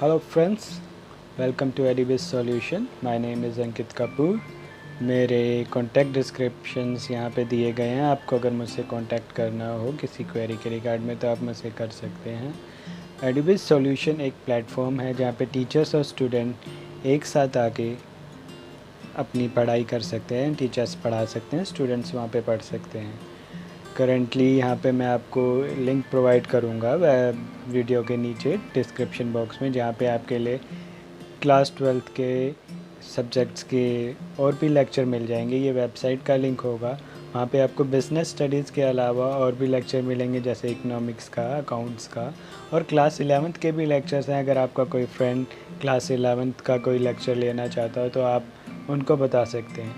Hello friends, welcome to Edibis solution. My name is Ankit Kapoor. मेरे contact descriptions यहाँ पे दिए गए हैं। आपको अगर मुझसे कॉन्टैक्ट करना हो किसी क्वेरी के रिगार्ड में तो आप मुझसे कर सकते हैं। एडिबिस सॉल्यूशन एक प्लेटफॉर्म है जहाँ पे टीचर्स और स्टूडेंट एक साथ आके अपनी पढ़ाई कर सकते हैं। टीचर्स पढ़ा सकते हैं, स्टूडेंट्स वहाँ पे पढ़ सकते हैं। करंटली यहाँ पे मैं आपको लिंक प्रोवाइड करूँगा वीडियो के नीचे डिस्क्रिप्शन बॉक्स में, जहाँ पे आपके लिए क्लास 12th के सब्जेक्ट्स के और भी लेक्चर मिल जाएंगे। ये वेबसाइट का लिंक होगा। वहाँ पे आपको बिज़नेस स्टडीज़ के अलावा और भी लेक्चर मिलेंगे, जैसे इकोनॉमिक्स का, अकाउंट्स का, और क्लास 11th के भी लेक्चर्स हैं। अगर आपका कोई फ्रेंड क्लास 11th का कोई लेक्चर लेना चाहता हो तो आप उनको बता सकते हैं।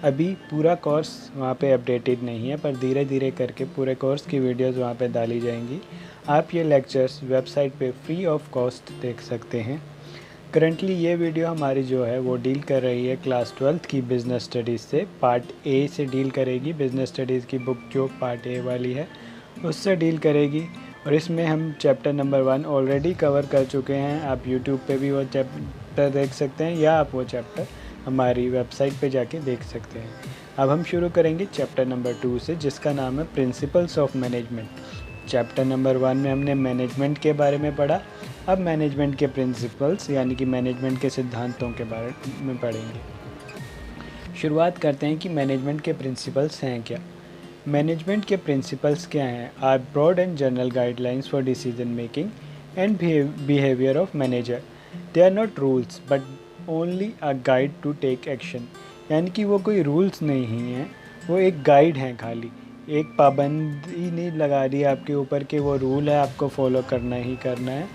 अभी पूरा कोर्स वहाँ पे अपडेटेड नहीं है, पर धीरे धीरे करके पूरे कोर्स की वीडियोस वहाँ पे डाली जाएंगी। आप ये लेक्चर्स वेबसाइट पे फ्री ऑफ कॉस्ट देख सकते हैं। करंटली ये वीडियो हमारी जो है वो डील कर रही है क्लास 12th की बिज़नेस स्टडीज़ से। पार्ट ए से डील करेगी। बिज़नेस स्टडीज़ की बुक जो पार्ट ए वाली है उससे डील करेगी। और इसमें हम चैप्टर नंबर 1 ऑलरेडी कवर कर चुके हैं। आप यूट्यूब पे भी वो चैप्टर देख सकते हैं, या आप वो चैप्टर हमारी वेबसाइट पे जाके देख सकते हैं। अब हम शुरू करेंगे चैप्टर नंबर 2 से, जिसका नाम है principles of management. Chapter number 1 में हमने मैनेजमेंट के बारे में पढ़ा। अब मैनेजमेंट के प्रिंसिपल्स यानी कि मैनेजमेंट के सिद्धांतों के बारे में पढ़ेंगे। शुरुआत करते हैं कि मैनेजमेंट के प्रिंसिपल्स हैं क्या। मैनेजमेंट के प्रिंसिपल्स क्या हैं? Are broad and general guidelines for decision making and behaviour of manager. They are not rules but only a guide to take action. यानी कि वो कोई रूल्स नहीं हैं, वो एक गाइड हैं खाली। एक पाबंदी नहीं लगा दी आपके ऊपर कि वो रूल है, आपको फॉलो करना ही करना है।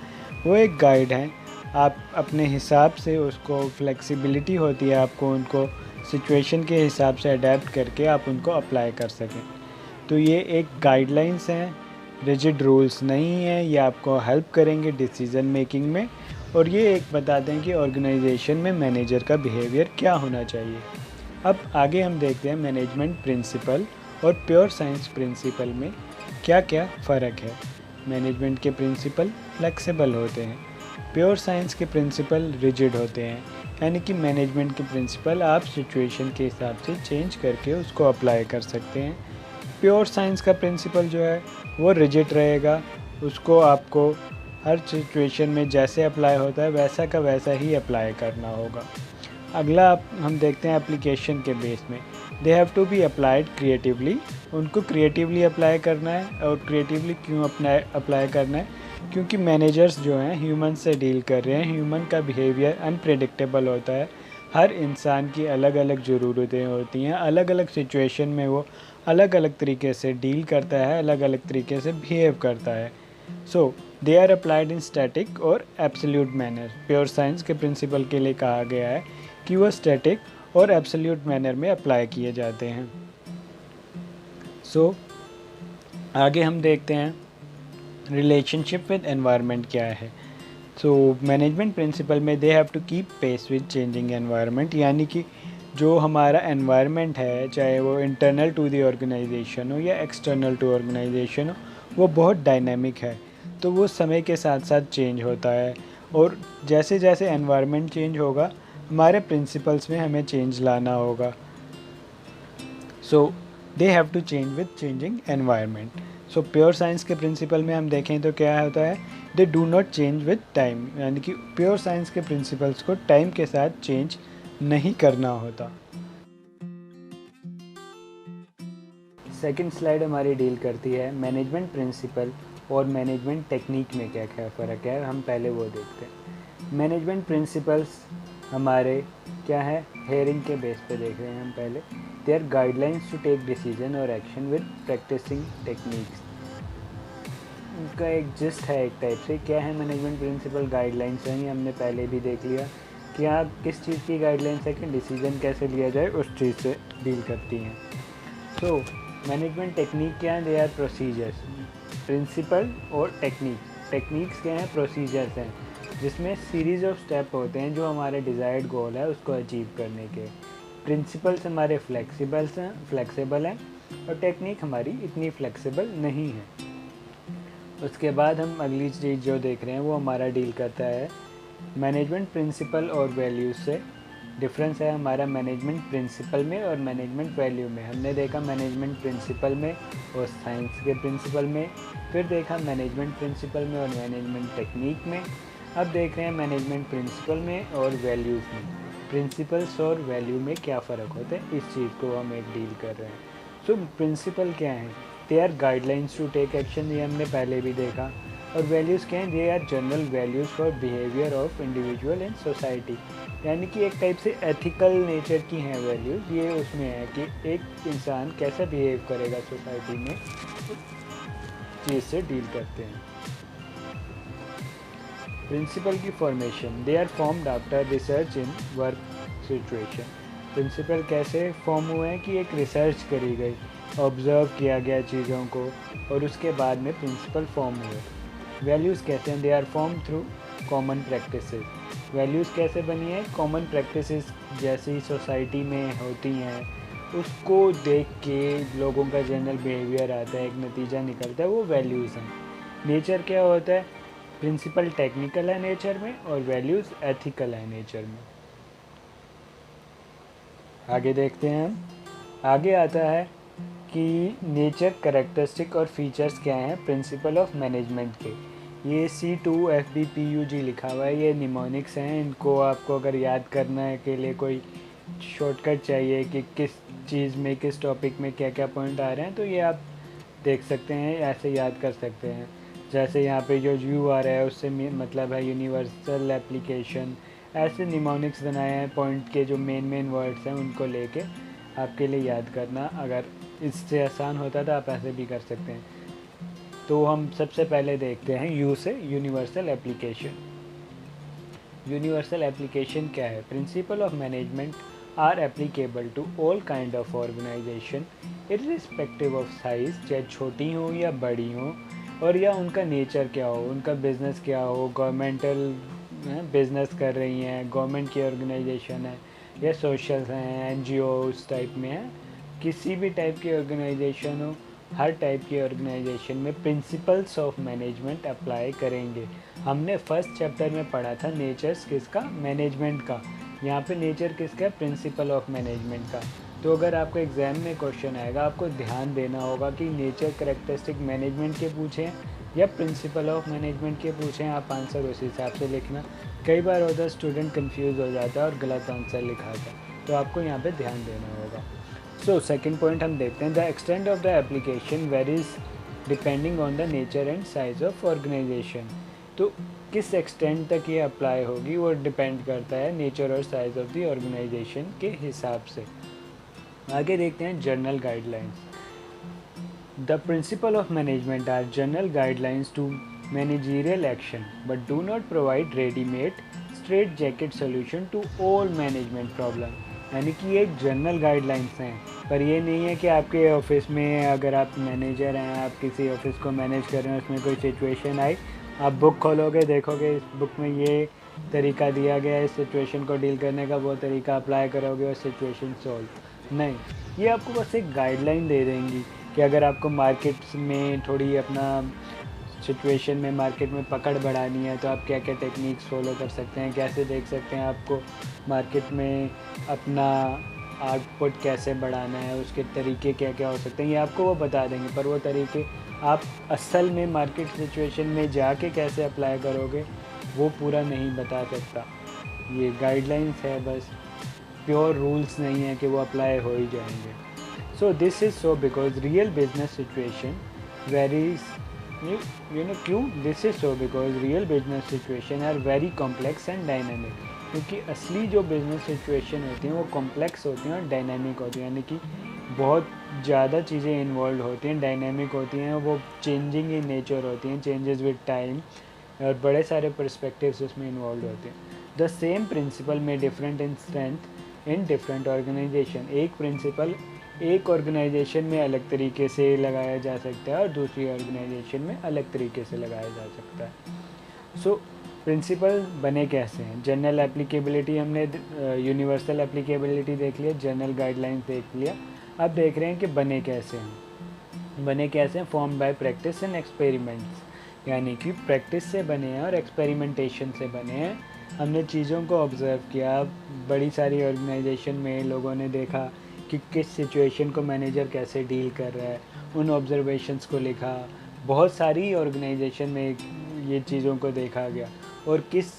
वो एक गाइड है। आप अपने हिसाब से उसको, फ्लेक्सिबिलिटी होती है आपको उनको सिचुएशन के हिसाब से अडेप्ट करके आप उनको अप्लाई कर सकें। तो ये एक गाइडलाइंस हैं, रिजिड रूल्स नहीं हैं। ये आपको हेल्प करेंगे डिसीज़न मेकिंग में, और ये एक बताते हैं कि ऑर्गेनाइजेशन में मैनेजर का बिहेवियर क्या होना चाहिए। अब आगे हम देखते हैं मैनेजमेंट प्रिंसिपल और प्योर साइंस प्रिंसिपल में क्या क्या फ़र्क है। मैनेजमेंट के प्रिंसिपल फ्लेक्सिबल होते हैं, प्योर साइंस के प्रिंसिपल रिजिड होते हैं। यानी कि मैनेजमेंट के प्रिंसिपल आप सिचुएशन के हिसाब से चेंज करके उसको अप्लाई कर सकते हैं। प्योर साइंस का प्रिंसिपल जो है वो रिजिड रहेगा, उसको आपको हर सिचुएशन में जैसे अप्लाई होता है वैसा का वैसा ही अप्लाई करना होगा। अगला हम देखते हैं एप्लीकेशन के बेस में। They have to be applied creatively. उनको क्रिएटिवली अप्लाई करना है। और क्रिएटिवली क्यों अप्लाई करना है? क्योंकि मैनेजर्स जो हैं ह्यूमन से डील कर रहे हैं। ह्यूमन का बिहेवियर अनप्रेडिक्टेबल होता है। हर इंसान की अलग अलग ज़रूरतें होती हैं, अलग अलग सिचुएशन में वो अलग अलग तरीके से डील करता है, अलग अलग तरीके से बिहेव करता है। So they are applied in static और एब्सोल्यूट मैनर। प्योर साइंस के प्रिंसिपल के लिए कहा गया है कि वह स्टैटिक और एब्सोल्यूट मैनर में अप्लाई किए जाते हैं। सो आगे हम देखते हैं रिलेशनशिप विद एनवायरनमेंट क्या है। सो मैनेजमेंट प्रिंसिपल में they have to keep pace with changing environment. यानी कि जो हमारा एनवायरनमेंट है, चाहे वो इंटरनल टू द ऑर्गेनाइजेशन हो या एक्सटर्नल टू ऑर्गेनाइजेशन हो, वो बहुत डायनामिक है। तो वो समय के साथ साथ चेंज होता है, और जैसे जैसे एनवायरनमेंट चेंज होगा हमारे प्रिंसिपल्स में हमें चेंज लाना होगा। So they have to change with changing environment. So pure science के प्रिंसिपल में हम देखें तो क्या होता है, they do not change with time. यानी कि प्योर साइंस के प्रिंसिपल्स को टाइम के साथ चेंज नहीं करना होता। सेकंड स्लाइड हमारी डील करती है मैनेजमेंट प्रिंसिपल और मैनेजमेंट टेक्निक में क्या क्या फ़र्क है। हम पहले वो देखते हैं। मैनेजमेंट प्रिंसिपल्स हमारे क्या है, हेयरिंग के बेस पे देख रहे हैं हम पहले। They are guidelines to take decision और एक्शन विद प्रैक्टिसिंग टेक्निक्स। उनका एक जिस्ट है एक टाइप से। क्या है मैनेजमेंट प्रिंसिपल? गाइडलाइंस हैं, ये हमने पहले भी देख लिया कि आप किस चीज़ की गाइडलाइंस है कि डिसीजन कैसे लिया जाए, उस चीज़ से डील करती हैं। सो मैनेजमेंट टेक्निक क्या है? They are procedures. प्रिंसिपल और टेक्निक्स क्या हैं? प्रोसीजर्स हैं, जिसमें सीरीज़ ऑफ स्टेप होते हैं जो हमारे डिज़ायर्ड गोल है उसको अचीव करने के। प्रिंसिपल्स हमारे फ्लेक्सिबल हैं और टेक्निक हमारी इतनी फ्लेक्सिबल नहीं है। उसके बाद हम अगली चीज़ जो देख रहे हैं वो हमारा डील करता है मैनेजमेंट प्रिंसिपल और वैल्यूज से डिफरेंस है हमारा मैनेजमेंट प्रिंसिपल में और मैनेजमेंट वैल्यू में। हमने देखा मैनेजमेंट प्रिंसिपल में और साइंस के प्रिंसिपल में, फिर देखा मैनेजमेंट प्रिंसिपल में और मैनेजमेंट टेक्निक में। अब देख रहे हैं मैनेजमेंट प्रिंसिपल में और वैल्यूज़ में। प्रिंसिपल्स और वैल्यू में क्या फ़र्क होता है, इस चीज़ को हम एक डील कर रहे हैं। सो प्रिंसिपल क्या है, they are guidelines to take action, ये हमने पहले भी देखा। और वैल्यूज़ क्या हैं, they are general values for behaviour of individual in society, यानी कि एक टाइप से एथिकल नेचर की हैं वैल्यूज़। ये उसमें है कि एक इंसान कैसा बिहेव करेगा सोसाइटी में, चीज़ से डील करते हैं। प्रिंसिपल की formation, they are formed after research in work situation. Principle कैसे फॉर्म हुए हैं कि एक रिसर्च करी गई, ऑब्ज़र्व किया गया चीज़ों को, और उसके बाद में प्रिंसिपल फॉर्म हुए। वैल्यूज़ कैसे हैं, they are form through common practices. Values कैसे बनी है, कॉमन प्रैक्टिसेस जैसी सोसाइटी में होती हैं उसको देख के लोगों का जनरल बिहेवियर आता है, एक नतीजा निकलता है, वो वैल्यूज़ हैं। नेचर क्या होता है, प्रिंसिपल टेक्निकल है नेचर में और वैल्यूज़ एथिकल है नेचर में। आगे देखते हैं हम। आगे आता है कि नेचर कैरेक्टरिस्टिक और फीचर्स क्या हैं प्रिंसिपल ऑफ मैनेजमेंट के। ये C2FBPUG लिखा हुआ है, ये निमोनिक्स हैं। इनको आपको अगर याद करने के लिए कोई शॉर्टकट चाहिए कि किस चीज़ में, किस टॉपिक में क्या क्या पॉइंट आ रहे हैं, तो ये आप देख सकते हैं, ऐसे याद कर सकते हैं। जैसे यहाँ पे जो यू आ रहा है उससे मतलब है यूनिवर्सल एप्लीकेशन। ऐसे निमोनिक्स बनाए हैं पॉइंट के, जो मेन वर्ड्स हैं उनको लेके आपके लिए याद करना। अगर इससे आसान होता तो आप ऐसे भी कर सकते हैं। तो हम सबसे पहले देखते हैं यू से, यूनिवर्सल एप्लीकेशन। यूनिवर्सल एप्लीकेशन क्या है, principle of management are applicable to all kind of organisation irrespective of size, चाहे छोटी हो या बड़ी हो, और या उनका नेचर क्या हो, उनका बिज़नेस क्या हो, गवर्नमेंटल बिज़नेस कर रही हैं, गवर्नमेंट की ऑर्गेनाइजेशन है या सोशल हैं, NGO उस टाइप में है, किसी भी टाइप की ऑर्गेनाइजेशन हो, हर टाइप की ऑर्गेनाइजेशन में प्रिंसिपल्स ऑफ मैनेजमेंट अप्लाई करेंगे। हमने फर्स्ट चैप्टर में पढ़ा था नेचर्स किसका, मैनेजमेंट का। यहाँ पे नेचर किसका, प्रिंसिपल ऑफ मैनेजमेंट का। तो अगर आपको एग्ज़ाम में क्वेश्चन आएगा, आपको ध्यान देना होगा कि नेचर कैरेक्टरिस्टिक मैनेजमेंट के पूछें या प्रिंसिपल ऑफ मैनेजमेंट के पूछें, आप आंसर उस हिसाब से लिखना। कई बार होता है स्टूडेंट कंफ्यूज हो जाता है और गलत आंसर लिखा था, तो आपको यहाँ पे ध्यान देना होगा। सो सेकंड पॉइंट हम देखते हैं, the extent of the application varies depending on the nature and size of organisation. तो किस एक्सटेंट तक ये अप्लाई होगी वो डिपेंड करता है नेचर और साइज ऑफ द ऑर्गेनाइजेशन के हिसाब से। आगे देखते हैं general guidelines. The principle of management are general guidelines to managerial action but do not provide readymade straitjacket solution to all management problem. यानी कि ये जनरल गाइडलाइंस हैं, पर ये नहीं है कि आपके ऑफिस में अगर आप मैनेजर हैं, आप किसी ऑफिस को मैनेज कर रहे हैं, उसमें कोई सिचुएशन आई, आप बुक खोलोगे, देखोगे इस बुक में ये तरीका दिया गया है इस सिचुएशन को डील करने का, वो तरीका अप्लाई करोगे और सिचुएशन सॉल्व नहीं। ये आपको बस एक गाइडलाइन दे देंगी कि अगर आपको मार्केट्स में थोड़ी अपना सिचुएशन में मार्केट में पकड़ बढ़ानी है तो आप क्या क्या टेक्निक्स फॉलो कर सकते हैं, कैसे देख सकते हैं आपको मार्केट में अपना आउटपुट कैसे बढ़ाना है, उसके तरीके क्या क्या हो सकते हैं, ये आपको वो बता देंगे। पर वो तरीके आप असल में मार्केट सिचुएशन में जाके कैसे अप्लाई करोगे वो पूरा नहीं बता सकता। ये गाइडलाइंस है, बस प्योर रूल्स नहीं है कि वो अप्लाई हो ही जाएंगे। So this is so because real business situation varies, you know क्यों, this is so because real business situation are very complex and dynamic. क्योंकि असली जो बिज़नेस सिचुएशन होती हैं वो कॉम्प्लेक्स होती हैं और डायनामिक होती हैं, यानी कि बहुत ज़्यादा चीज़ें इन्वॉल्व होती हैं, डायनामिक होती हैं, वो चेंजिंग इन नेचर होती हैं, चेंजेस विद टाइम, और बड़े सारे पर्सपेक्टिव्स उसमें इन्वॉल्व होते हैं। The same principle may different in strength in different organisation. एक प्रिंसिपल एक ऑर्गेनाइजेशन में अलग तरीके से लगाया जा सकता है और दूसरी ऑर्गेनाइजेशन में अलग तरीके से लगाया जा सकता है। सो प्रिंसिपल बने कैसे हैं, जनरल एप्लीकेबिलिटी हमने यूनिवर्सल एप्लीकेबिलिटी देख लिया, जनरल गाइडलाइंस देख लिया। अब देख रहे हैं कि बने कैसे हैं। बने कैसे हैं, form by practice and experiments, यानी कि प्रैक्टिस से बने हैं और एक्सपेरिमेंटेशन से बने हैं। हमने चीज़ों को ऑब्ज़र्व किया। बड़ी सारी ऑर्गेनाइजेशन में लोगों ने देखा कि किस सिचुएशन को मैनेजर कैसे डील कर रहा है, उन ऑब्जर्वेशंस को लिखा। बहुत सारी ऑर्गेनाइजेशन में ये चीज़ों को देखा गया और किस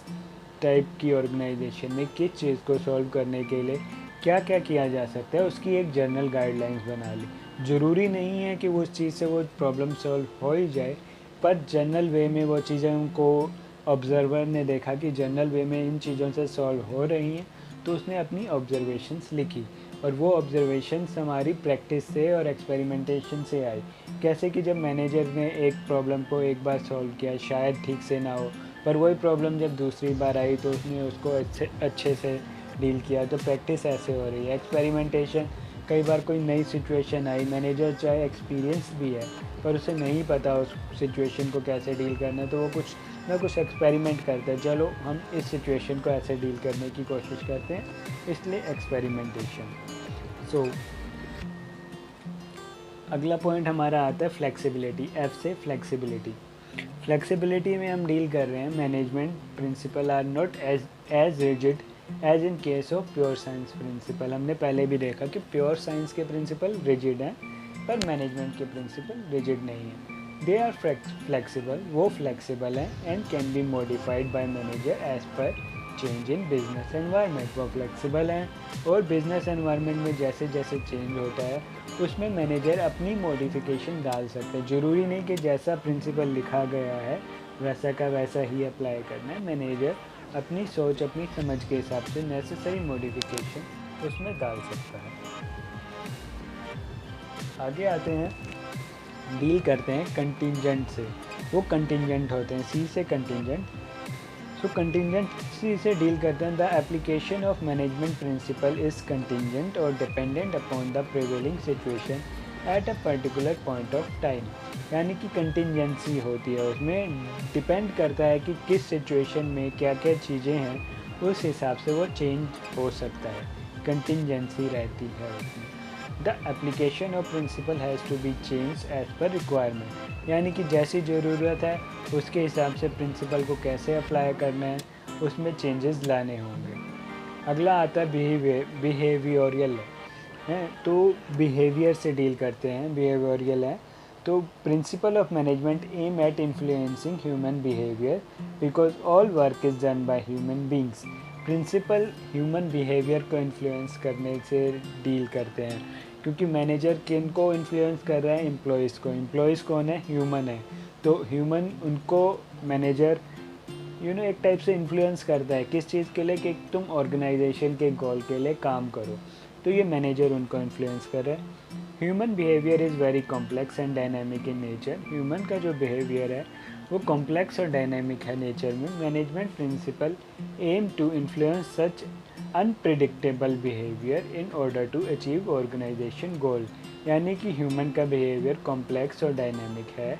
टाइप की ऑर्गेनाइजेशन में किस चीज़ को सॉल्व करने के लिए क्या क्या किया जा सकता है, उसकी एक जनरल गाइडलाइंस बना ली। ज़रूरी नहीं है कि उस चीज़ से वो प्रॉब्लम सॉल्व हो ही जाए, पर जनरल वे में वो चीज़ों को ऑब्ज़र्वर ने देखा कि जनरल वे में इन चीज़ों से सॉल्व हो रही हैं, तो उसने अपनी ऑब्जर्वेशंस लिखी और वो ऑब्जर्वेशंस हमारी प्रैक्टिस से और एक्सपेरिमेंटेशन से आई। कैसे कि जब मैनेजर ने एक प्रॉब्लम को एक बार सॉल्व किया, शायद ठीक से ना हो, पर वही प्रॉब्लम जब दूसरी बार आई तो उसने उसको अच्छे से डील किया। तो प्रैक्टिस ऐसे हो रही है। एक्सपेरिमेंटेशन, कई बार कोई नई सिचुएशन आई, मैनेजर चाहे एक्सपीरियंस भी है पर उसे नहीं पता उस सिचुएशन को कैसे डील करना है, तो वो कुछ ना कुछ एक्सपेरिमेंट करते हैं। चलो हम इस सिचुएशन को ऐसे डील करने की कोशिश करते हैं, इसलिए एक्सपेरिमेंटेशन। सो अगला पॉइंट हमारा आता है फ्लेक्सिबिलिटी। एफ से फ्लेक्सिबिलिटी। फ्लेक्सिबिलिटी में हम डील कर रहे हैं management principle are not as rigid as in case of pure science principle. हमने पहले भी देखा कि प्योर साइंस के प्रिंसिपल रिजिड हैं, पर मैनेजमेंट के प्रिंसिपल रिजिड नहीं हैं। दे आर फ्लेक्सिबल, वो फ्लेक्सिबल हैं and can be modified by manager as per change in business environment. वो फ्लेक्सिबल हैं और बिजनेस एनवायरनमेंट में जैसे जैसे चेंज होता है उसमें मैनेजर अपनी मॉडिफिकेशन डाल सकते हैं। ज़रूरी नहीं कि जैसा प्रिंसिपल लिखा गया है वैसा का वैसा ही अप्लाई करना है। मैनेजर अपनी सोच, अपनी समझ के हिसाब से नेसेसरी मॉडिफिकेशन उसमें डाल सकता है। आगे आते हैं, डील करते हैं कंटिंजेंट से। वो कंटिंजेंट होते हैं, सी से कंटिंजेंट। सो कंटिंजेंसी से डील करते हैं। The application of management principle is contingent और dependent upon the prevailing situation at a particular point of time. यानी कि कंटिंजेंसी होती है, उसमें डिपेंड करता है कि किस सिचुएशन में क्या क्या चीज़ें हैं, उस हिसाब से वो चेंज हो सकता है, कंटिंजेंसी रहती है उसमें। The application of principle has to be change as per requirement. यानी कि जैसी ज़रूरत है उसके हिसाब से प्रिंसिपल को कैसे अप्लाई करना है, उसमें चेंजेस लाने होंगे। अगला आता है बिहेवियरल है। तो बिहेवियर से डील करते हैं, बिहेवियरल है। तो principle of management aim at influencing human behaviour because all work is done by human beings. Principle human behaviour को इन्फ्लुएंस करने से डील करते हैं, क्योंकि मैनेजर किन को इन्फ्लुएंस कर रहा है, एम्प्लॉयज़ को। एम्प्लॉयज़ कौन है, ह्यूमन है। तो ह्यूमन उनको मैनेजर एक टाइप से इन्फ्लुएंस करता है किस चीज़ के लिए, कि तुम ऑर्गेनाइजेशन के गोल के लिए काम करो। तो ये मैनेजर उनको इन्फ्लुएंस कर रहा है। Human behaviour is very complex and dynamic in nature. Human का जो बिहेवियर है वो कॉम्प्लेक्स और डायनामिक है नेचर में। Management principle aim to influence such unpredictable behaviour in order to achieve organisation goal. यानी कि ह्यूमन का बिहेवियर कॉम्प्लेक्स और डायनामिक है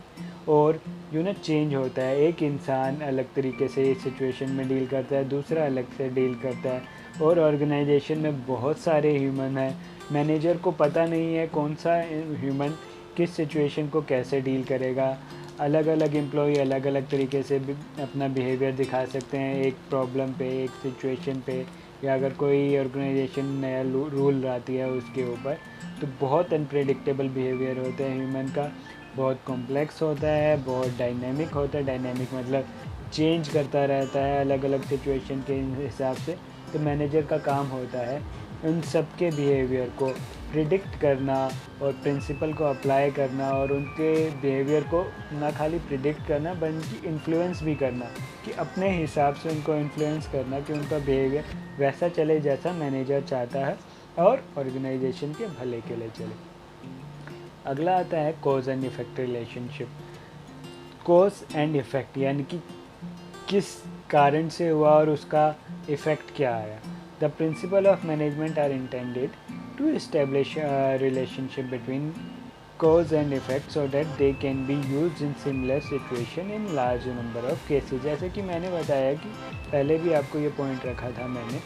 और चेंज होता है। एक इंसान अलग तरीके से इस सिचुएशन में डील करता है, दूसरा अलग से डील करता है, और ऑर्गेनाइजेशन में बहुत सारे ह्यूमन हैं। मैनेजर को पता नहीं है कौन सा ह्यूमन किस सिचुएशन को कैसे डील करेगा। अलग अलग एम्प्लॉई अलग अलग तरीके से अपना बिहेवियर दिखा सकते हैं एक प्रॉब्लम पे, एक सिचुएशन पे, या अगर कोई ऑर्गेनाइजेशन नया रूल लाती है उसके ऊपर। तो बहुत अनप्रेडिक्टेबल बिहेवियर होता है ह्यूमन का, बहुत कॉम्प्लेक्स होता है, बहुत डायनेमिक होता है। डायनेमिक मतलब चेंज करता रहता है अलग अलग सिचुएशन के हिसाब से। तो मैनेजर का काम होता है उन सब के बिहेवियर को प्रिडिक्ट करना और प्रिंसिपल को अप्लाई करना, और उनके बिहेवियर को ना खाली प्रिडिक्ट करना बल्कि इन्फ्लुएंस भी करना, कि अपने हिसाब से उनको इन्फ्लुएंस करना कि उनका बिहेवियर वैसा चले जैसा मैनेजर चाहता है और ऑर्गेनाइजेशन के भले के लिए चले। अगला आता है cause and effect relationship. Cause and effect यानी कि किस कारण से हुआ और उसका इफ़ेक्ट क्या आया। The principle of management are intended to establish relationship between cause and effect so that they can be used in similar situation in large number of cases। जैसे कि मैंने बताया कि पहले भी आपको ये पॉइंट रखा था मैंने,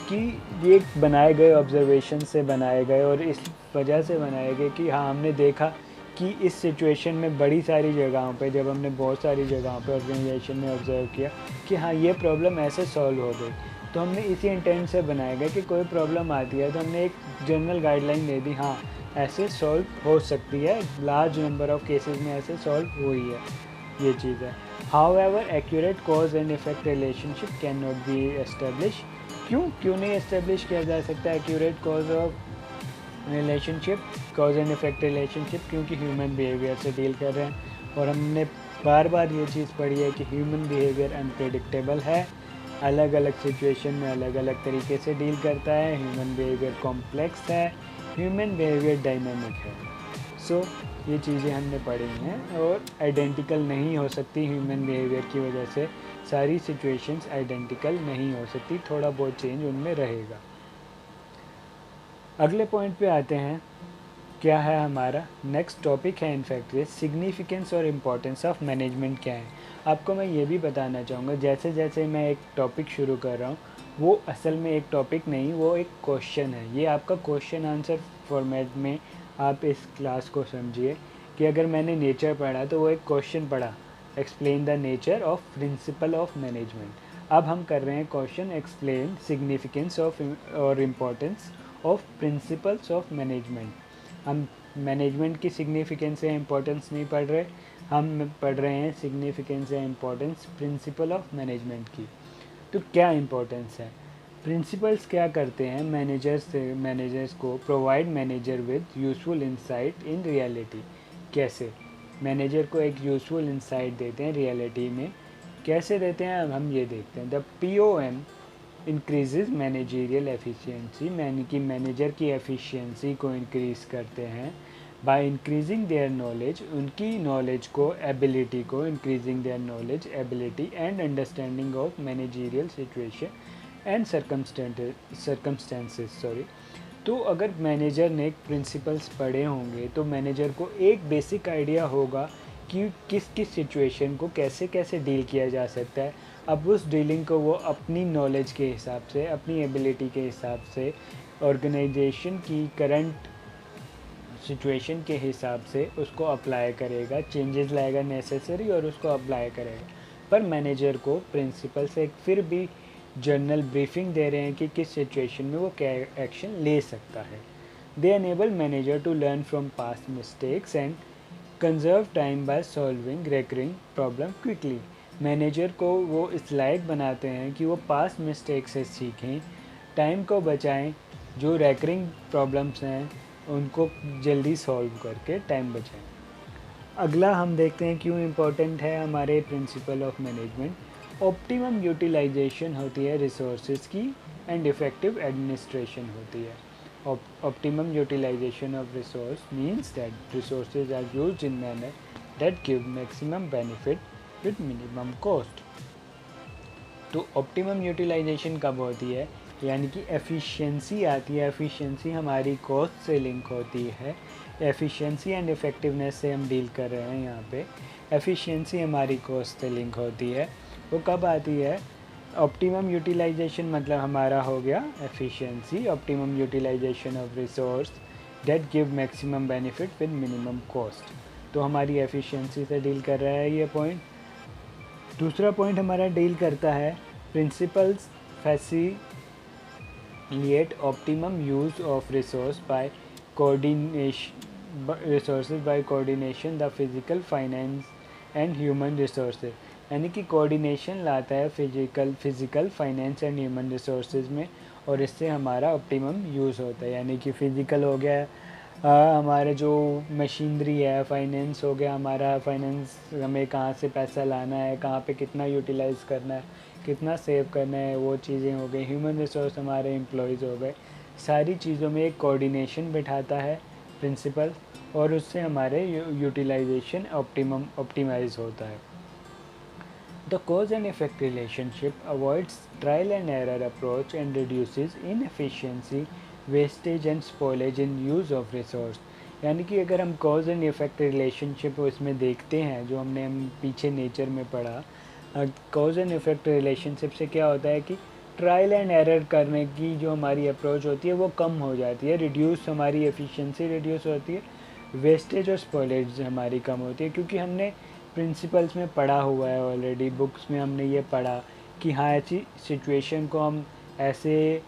कि ये बनाए गए ऑब्जर्वेशन से बनाए गए और इस वजह से बनाए गए कि हाँ हमने देखा कि इस सिचुएशन में बड़ी सारी जगहों पे, जब हमने बहुत सारी जगहों पे ऑर्गेनाइजेशन में ऑब्जर्व किया कि हाँ ये प्रॉब्लम ऐसे सॉल्व हो गई, तो हमने इसी इंटेंट से बनाया गया कि कोई प्रॉब्लम आती है तो हमने एक जनरल गाइडलाइन दे दी, हाँ ऐसे सॉल्व हो सकती है, लार्ज नंबर ऑफ केसेस में ऐसे सॉल्व हुई है, ये चीज़ है। However accurate cause and effect relationship can not be establish. क्यों नहीं एस्टेब्लिश किया जा सकता accurate cause of relationship, cause and effect relationship? क्योंकि ह्यूमन बिहेवियर से डील कर रहे हैं, और हमने बार बार ये चीज़ पढ़ी है कि ह्यूमन बिहेवियर अनप्रेडिक्टेबल है, अलग अलग सिचुएशन में अलग अलग तरीके से डील करता है, ह्यूमन बिहेवियर कॉम्प्लेक्स है, ह्यूमन बिहेवियर डायनामिक है। सो ये चीज़ें हमने पढ़ी हैं, और आइडेंटिकल नहीं हो सकती ह्यूमन बिहेवियर की वजह से, सारी सिचुएशंस आइडेंटिकल नहीं हो सकती, थोड़ा बहुत चेंज उनमें रहेगा। अगले पॉइंट पे आते हैं, क्या है हमारा नेक्स्ट टॉपिक है इनफैक्ट सिग्निफिकेंस और इम्पोर्टेंस ऑफ मैनेजमेंट क्या है। आपको मैं ये भी बताना चाहूँगा, जैसे जैसे मैं एक टॉपिक शुरू कर रहा हूँ, वो असल में एक टॉपिक नहीं, वो एक क्वेश्चन है। ये आपका क्वेश्चन आंसर फॉर्मेट में आप इस क्लास को समझिए कि अगर मैंने नेचर पढ़ा तो वो एक क्वेश्चन पढ़ा, explain the nature of principal of management. अब हम कर रहे हैं क्वेश्चन, एक्सप्लेन सिग्निफिकेंस ऑफ और importance of principles of management. हम मैनेजमेंट की सिग्निफिकेंस या इम्पोर्टेंस नहीं पढ़ रहे, हम पढ़ रहे हैं सिग्निफिकेंस या इम्पोर्टेंस प्रिंसिपल ऑफ मैनेजमेंट की। तो क्या इम्पोर्टेंस है? प्रिंसिपल्स क्या करते हैं? मैनेजर्स को provide manager with useful insight in reality. कैसे मैनेजर को एक यूज़फुल इंसाइट देते हैं रियलिटी में, कैसे देते हैं अब हम ये देखते हैं। The POM increases managerial efficiency, यानी कि मैनेजर की एफिशिएंसी को इंक्रीज़ करते हैं बाय इंक्रीजिंग देयर नॉलेज, उनकी नॉलेज को, एबिलिटी को, increasing their knowledge, ability and understanding of managerial situation and circumstances. तो अगर मैनेजर ने प्रिंसिपल्स पढ़े होंगे तो मैनेजर को एक बेसिक आइडिया होगा कि किस किस सिचुएशन को कैसे कैसे डील किया जा सकता है। अब उस डीलिंग को वो अपनी नॉलेज के हिसाब से, अपनी एबिलिटी के हिसाब से, ऑर्गेनाइजेशन की करंट सिचुएशन के हिसाब से उसको अप्लाई करेगा, चेंजेस लाएगा नेसेसरी और उसको अप्लाई करेगा। पर मैनेजर को प्रिंसिपल से फिर भी जनरल ब्रीफिंग दे रहे हैं कि किस सिचुएशन में वो क्या एक्शन ले सकता है। They enable manager to learn from past mistakes and conserve time by solving recurring problem quickly. Manager को वो इस लायक बनाते हैं कि वो पास्ट मिस्टेक से सीखें, टाइम को बचाएं, जो रेकरिंग प्रॉब्लम्स हैं उनको जल्दी सॉल्व करके टाइम बचाएं। अगला हम देखते हैं क्यों इम्पोर्टेंट है हमारे principle of management. Optimum utilisation होती है रिसोर्सेज की एंड इफ़ेक्टिव एडमिनिस्ट्रेशन होती है। Optimum utilisation of resource means that resources are used in manner that give maximum benefit with minimum cost. तो ऑप्टिमम यूटिलाइजेशन कब होती है? यानी कि एफिशिएंसी आती है। एफिशिएंसी हमारी कॉस्ट से लिंक होती है। एफिशिएंसी एंड इफ़ेक्टिवनेस से हम डील कर रहे हैं यहाँ पे। एफिशिएंसी हमारी कॉस्ट से लिंक होती है। वो कब आती है? ऑप्टिमम यूटिलाइजेशन मतलब हमारा हो गया efficiency, optimum utilisation of resource that give maximum benefit with minimum cost. तो हमारी एफिशिएंसी से डील कर रहा है ये पॉइंट। दूसरा पॉइंट हमारा डील करता है principles facilitate optimum use of resource bye coordination the physical, finance and human resources. यानी कि कोऑर्डिनेशन लाता है physical, finance and human resources में, और इससे हमारा ऑप्टिमम यूज़ होता है। यानी कि फिजिकल हो गया हमारे जो मशीनरी है, फाइनेंस हो गया हमारा, फाइनेंस हमें कहाँ से पैसा लाना है, कहाँ पे कितना यूटिलाइज़ करना है, कितना सेव करना है, वो चीज़ें हो गई। ह्यूमन रिसोर्स हमारे एम्प्लॉयज़ हो गए। सारी चीज़ों में एक कोऑर्डिनेशन बिठाता है प्रिंसिपल, और उससे हमारे यूटिलाइजेशन ऑप्टिमाइज होता है। The cause and effect relationship avoids trial and error approach and reduces inefficiency, wastage and spoilage in use of resource। यानी कि अगर हम कॉज एंड इफेक्ट रिलेशनशिप इसमें देखते हैं, जो हमने पीछे नेचर में पढ़ा, कॉज एंड इफेक्ट रिलेशनशिप से क्या होता है कि ट्रायल एंड एरर करने की जो हमारी अप्रोच होती है वो कम हो जाती है, रिड्यूस, हमारी एफिशिएंसी रिड्यूस होती है, वेस्टेज और स्पॉइलेज हमारी कम होती है, क्योंकि हमने प्रिंसिपल्स में पढ़ा हुआ है ऑलरेडी, बुक्स में हमने ये पढ़ा कि हाँ ऐसी सिचुएशन को हम ऐसे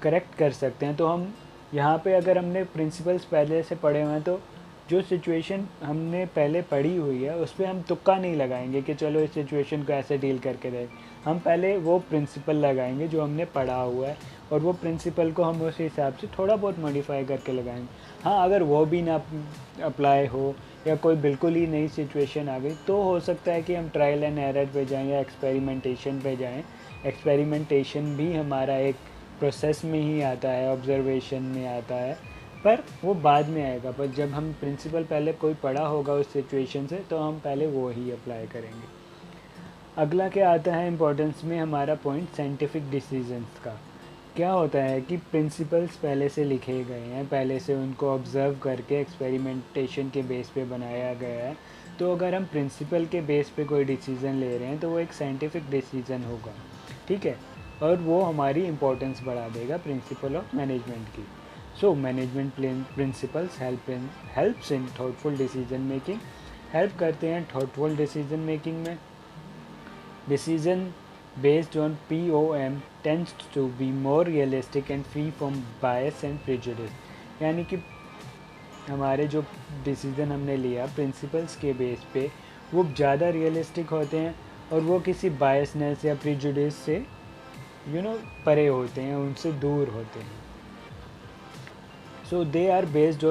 करेक्ट कर सकते हैं। तो हम यहाँ पे अगर हमने प्रिंसिपल्स पहले से पढ़े हुए हैं तो जो सिचुएशन हमने पहले पढ़ी हुई है उस पर हम तुक्का नहीं लगाएंगे कि चलो इस सिचुएशन को ऐसे डील करके दें। हम पहले वो प्रिंसिपल लगाएंगे जो हमने पढ़ा हुआ है, और वो प्रिंसिपल को हम उस हिसाब से थोड़ा बहुत मॉडिफाई करके लगाएंगे। हाँ, अगर वो भी ना अप्लाई हो या कोई बिल्कुल ही नई सिचुएशन आ गई तो हो सकता है कि हम ट्रायल एंड एरर पे जाएं या एक्सपेरिमेंटेशन पे जाएं। एक्सपेरिमेंटेशन भी हमारा एक प्रोसेस में ही आता है, ऑब्जर्वेशन में आता है, पर वो बाद में आएगा। पर जब हम प्रिंसिपल पहले कोई पढ़ा होगा उस सिचुएशन से तो हम पहले वो ही अप्लाई करेंगे। अगला क्या आता है इम्पोर्टेंस में हमारा पॉइंट, साइंटिफिक डिसीजंस का। क्या होता है कि प्रिंसिपल्स पहले से लिखे गए हैं, पहले से उनको ऑब्ज़र्व करके एक्सपेरिमेंटेशन के बेस पे बनाया गया है। तो अगर हम प्रिंसिपल के बेस पे कोई डिसीज़न ले रहे हैं तो वो एक साइंटिफिक डिसीज़न होगा, ठीक है, और वो हमारी इम्पोर्टेंस बढ़ा देगा प्रिंसिपल ऑफ मैनेजमेंट की। So management principles helps in thoughtful decision making, help करते हैं थॉटफुल डिसीजन मेकिंग में। Decision based on POM tends to be more realistic and free from bias and prejudice। यानी कि हमारे जो डिसीज़न हमने लिया प्रिंसिपल्स के बेस पे वो ज़्यादा रियलिस्टिक होते हैं और वो किसी बायसनेस या प्रिजुडिस से परे होते हैं, उनसे दूर होते हैं। So they are based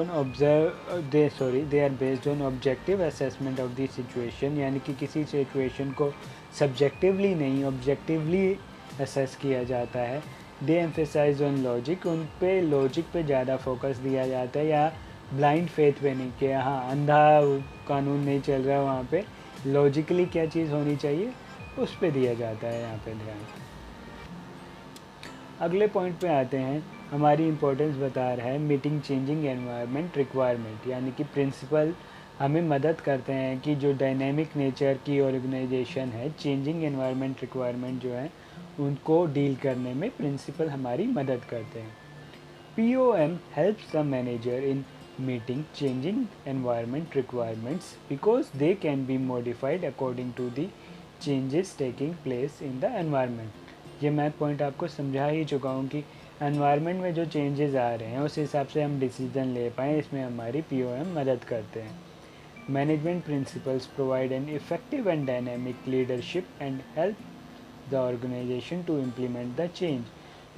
on objective assessment of the situation, यानी कि किसी सिचुएशन को सब्जेक्टिवली नहीं ऑब्जेक्टिवली असेस किया जाता है। दे एम्फेसाइज ऑन लॉजिक, उन पे लॉजिक पे ज़्यादा फोकस दिया जाता है, या ब्लाइंड फेथ पे नहीं कि हाँ अंधा कानून नहीं चल रहा है, वहाँ पे लॉजिकली क्या चीज़ होनी चाहिए उस पे दिया जाता है यहाँ पे ध्यान। अगले पॉइंट पे आते हैं, हमारी इम्पोर्टेंस बता रहा है मीटिंग चेंजिंग एनवायरनमेंट रिक्वायरमेंट, यानी कि प्रिंसिपल हमें मदद करते हैं कि जो डायनेमिक नेचर की ऑर्गेनाइजेशन है, चेंजिंग एनवायरनमेंट रिक्वायरमेंट जो है उनको डील करने में प्रिंसिपल हमारी मदद करते हैं। POM helps the manager in meeting changing environment requirements because they can be modified according to the changes taking place in the environment। ये मैं पॉइंट आपको समझा ही चुका हूँ कि एनवायरनमेंट में जो चेंजेस आ रहे हैं उस हिसाब से हम डिसीजन ले पाएँ, इसमें हमारी POM मदद करते हैं। Management principles provide an effective and dynamic leadership and help the organisation to implement the change,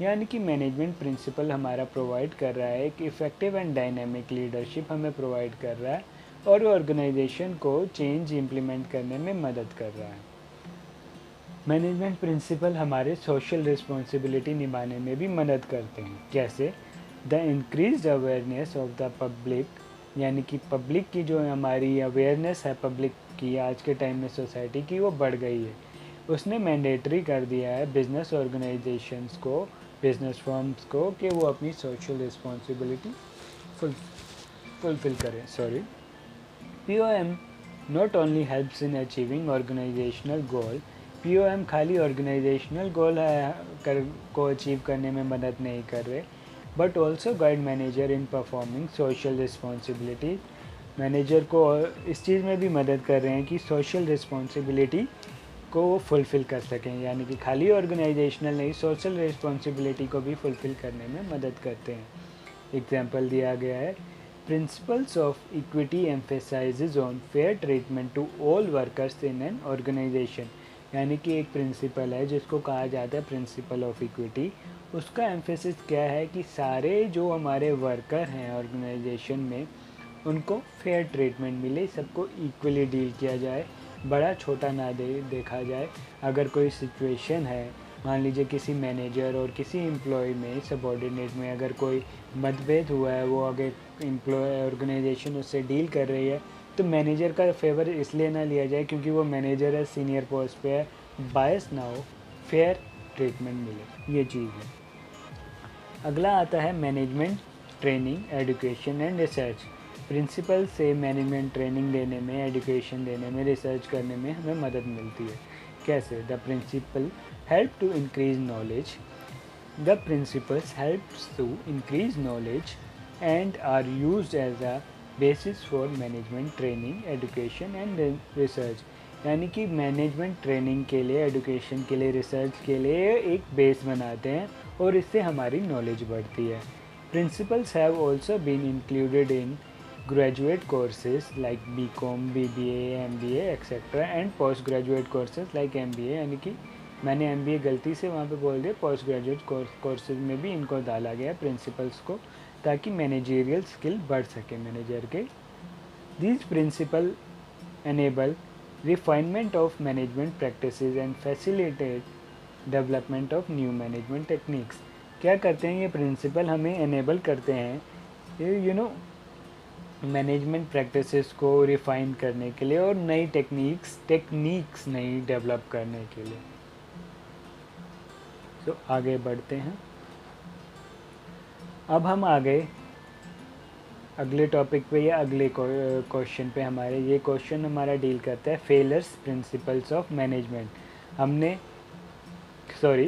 यानी कि मैनेजमेंट प्रिंसिपल हमारा प्रोवाइड कर रहा है, एक इफ़ेक्टिव एंड डायनेमिक लीडरशिप हमें प्रोवाइड कर रहा है और ऑर्गेनाइजेशन को चेंज इम्प्लीमेंट करने में मदद कर रहा है। मैनेजमेंट प्रिंसिपल हमारे सोशल रिस्पॉन्सिबिलिटी निभाने में भी मदद करते हैं। कैसे? The increased awareness of the public, यानी कि पब्लिक की जो हमारी अवेयरनेस है पब्लिक की आज के टाइम में सोसाइटी की, वो बढ़ गई है। उसने मैंडेटरी कर दिया है बिज़नेस ऑर्गेनाइजेशंस को, बिज़नेस फर्म्स को, कि वो अपनी सोशल रिस्पॉन्सिबिलिटी फुलफिल करें। POM not only helps in achieving organisational goal, POM खाली ऑर्गेनाइजेशनल गोल को अचीव करने में मदद नहीं कर रहे, but also guide manager in performing social responsibility. Manager को इस चीज़ में भी मदद कर रहे हैं कि सोशल रिस्पॉन्सिबिलिटी को वो फुलफ़िल कर सकें, यानी कि खाली ऑर्गेनाइजेशनल नहीं, सोशल रिस्पॉन्सिबिलिटी को भी फुलफ़िल करने में मदद करते हैं। एग्जाम्पल दिया गया है, principles of equity emphasises on fair treatment to all workers in an organisation, यानी कि एक प्रिंसिपल है जिसको कहा जाता है प्रिंसिपल ऑफ इक्विटी। उसका एम्फेसिस क्या है कि सारे जो हमारे वर्कर हैं ऑर्गेनाइजेशन में उनको फेयर ट्रीटमेंट मिले, सबको इक्वली डील किया जाए, बड़ा छोटा ना देखा जाए। अगर कोई सिचुएशन है, मान लीजिए किसी मैनेजर और किसी एम्प्लॉय में, सबॉर्डिनेट में अगर कोई मतभेद हुआ है, वो आगे एम्प्लॉय ऑर्गेनाइजेशन उससे डील कर रही है, तो मैनेजर का फेवर इसलिए ना लिया जाए क्योंकि वो मैनेजर है, सीनियर पोस्ट पे है, बायस ना हो, फेयर ट्रीटमेंट मिले, ये चीज़ है। अगला आता है management training, education and research. Principle से मैनेजमेंट ट्रेनिंग देने में, एजुकेशन देने में, रिसर्च करने में हमें मदद मिलती है। कैसे? The principle help to increase knowledge, the principles helps to increase knowledge and are used as a basis for management training, education and research. यानी कि मैनेजमेंट ट्रेनिंग के लिए, एजुकेशन के लिए, रिसर्च के लिए एक बेस बनाते हैं और इससे हमारी नॉलेज बढ़ती है। Principles have also been included in graduate courses like BCom, BBA, MBA et cetera and post graduate courses like MBA। यानी कि मैंने MBA गलती से वहाँ पे बोल दिया, पोस्ट ग्रेजुएट कोर्सेज में भी इनको डाला गया प्रिंसिपल्स को, ताकि मैनेजरियल स्किल बढ़ सके मैनेजर के। These principle enable refinement of management practices and facilitate development of new management techniques. क्या करते हैं ये प्रिंसिपल? हमें एनेबल करते हैं मैनेजमेंट प्रैक्टिसेस को रिफ़ाइन करने के लिए और नई टेक्निक्स नई डेवलप करने के लिए। तो आगे बढ़ते हैं। अब हम आ गए अगले टॉपिक पे या अगले क्वेश्चन पे। हमारे ये क्वेश्चन हमारा डील करता है failures principles of management.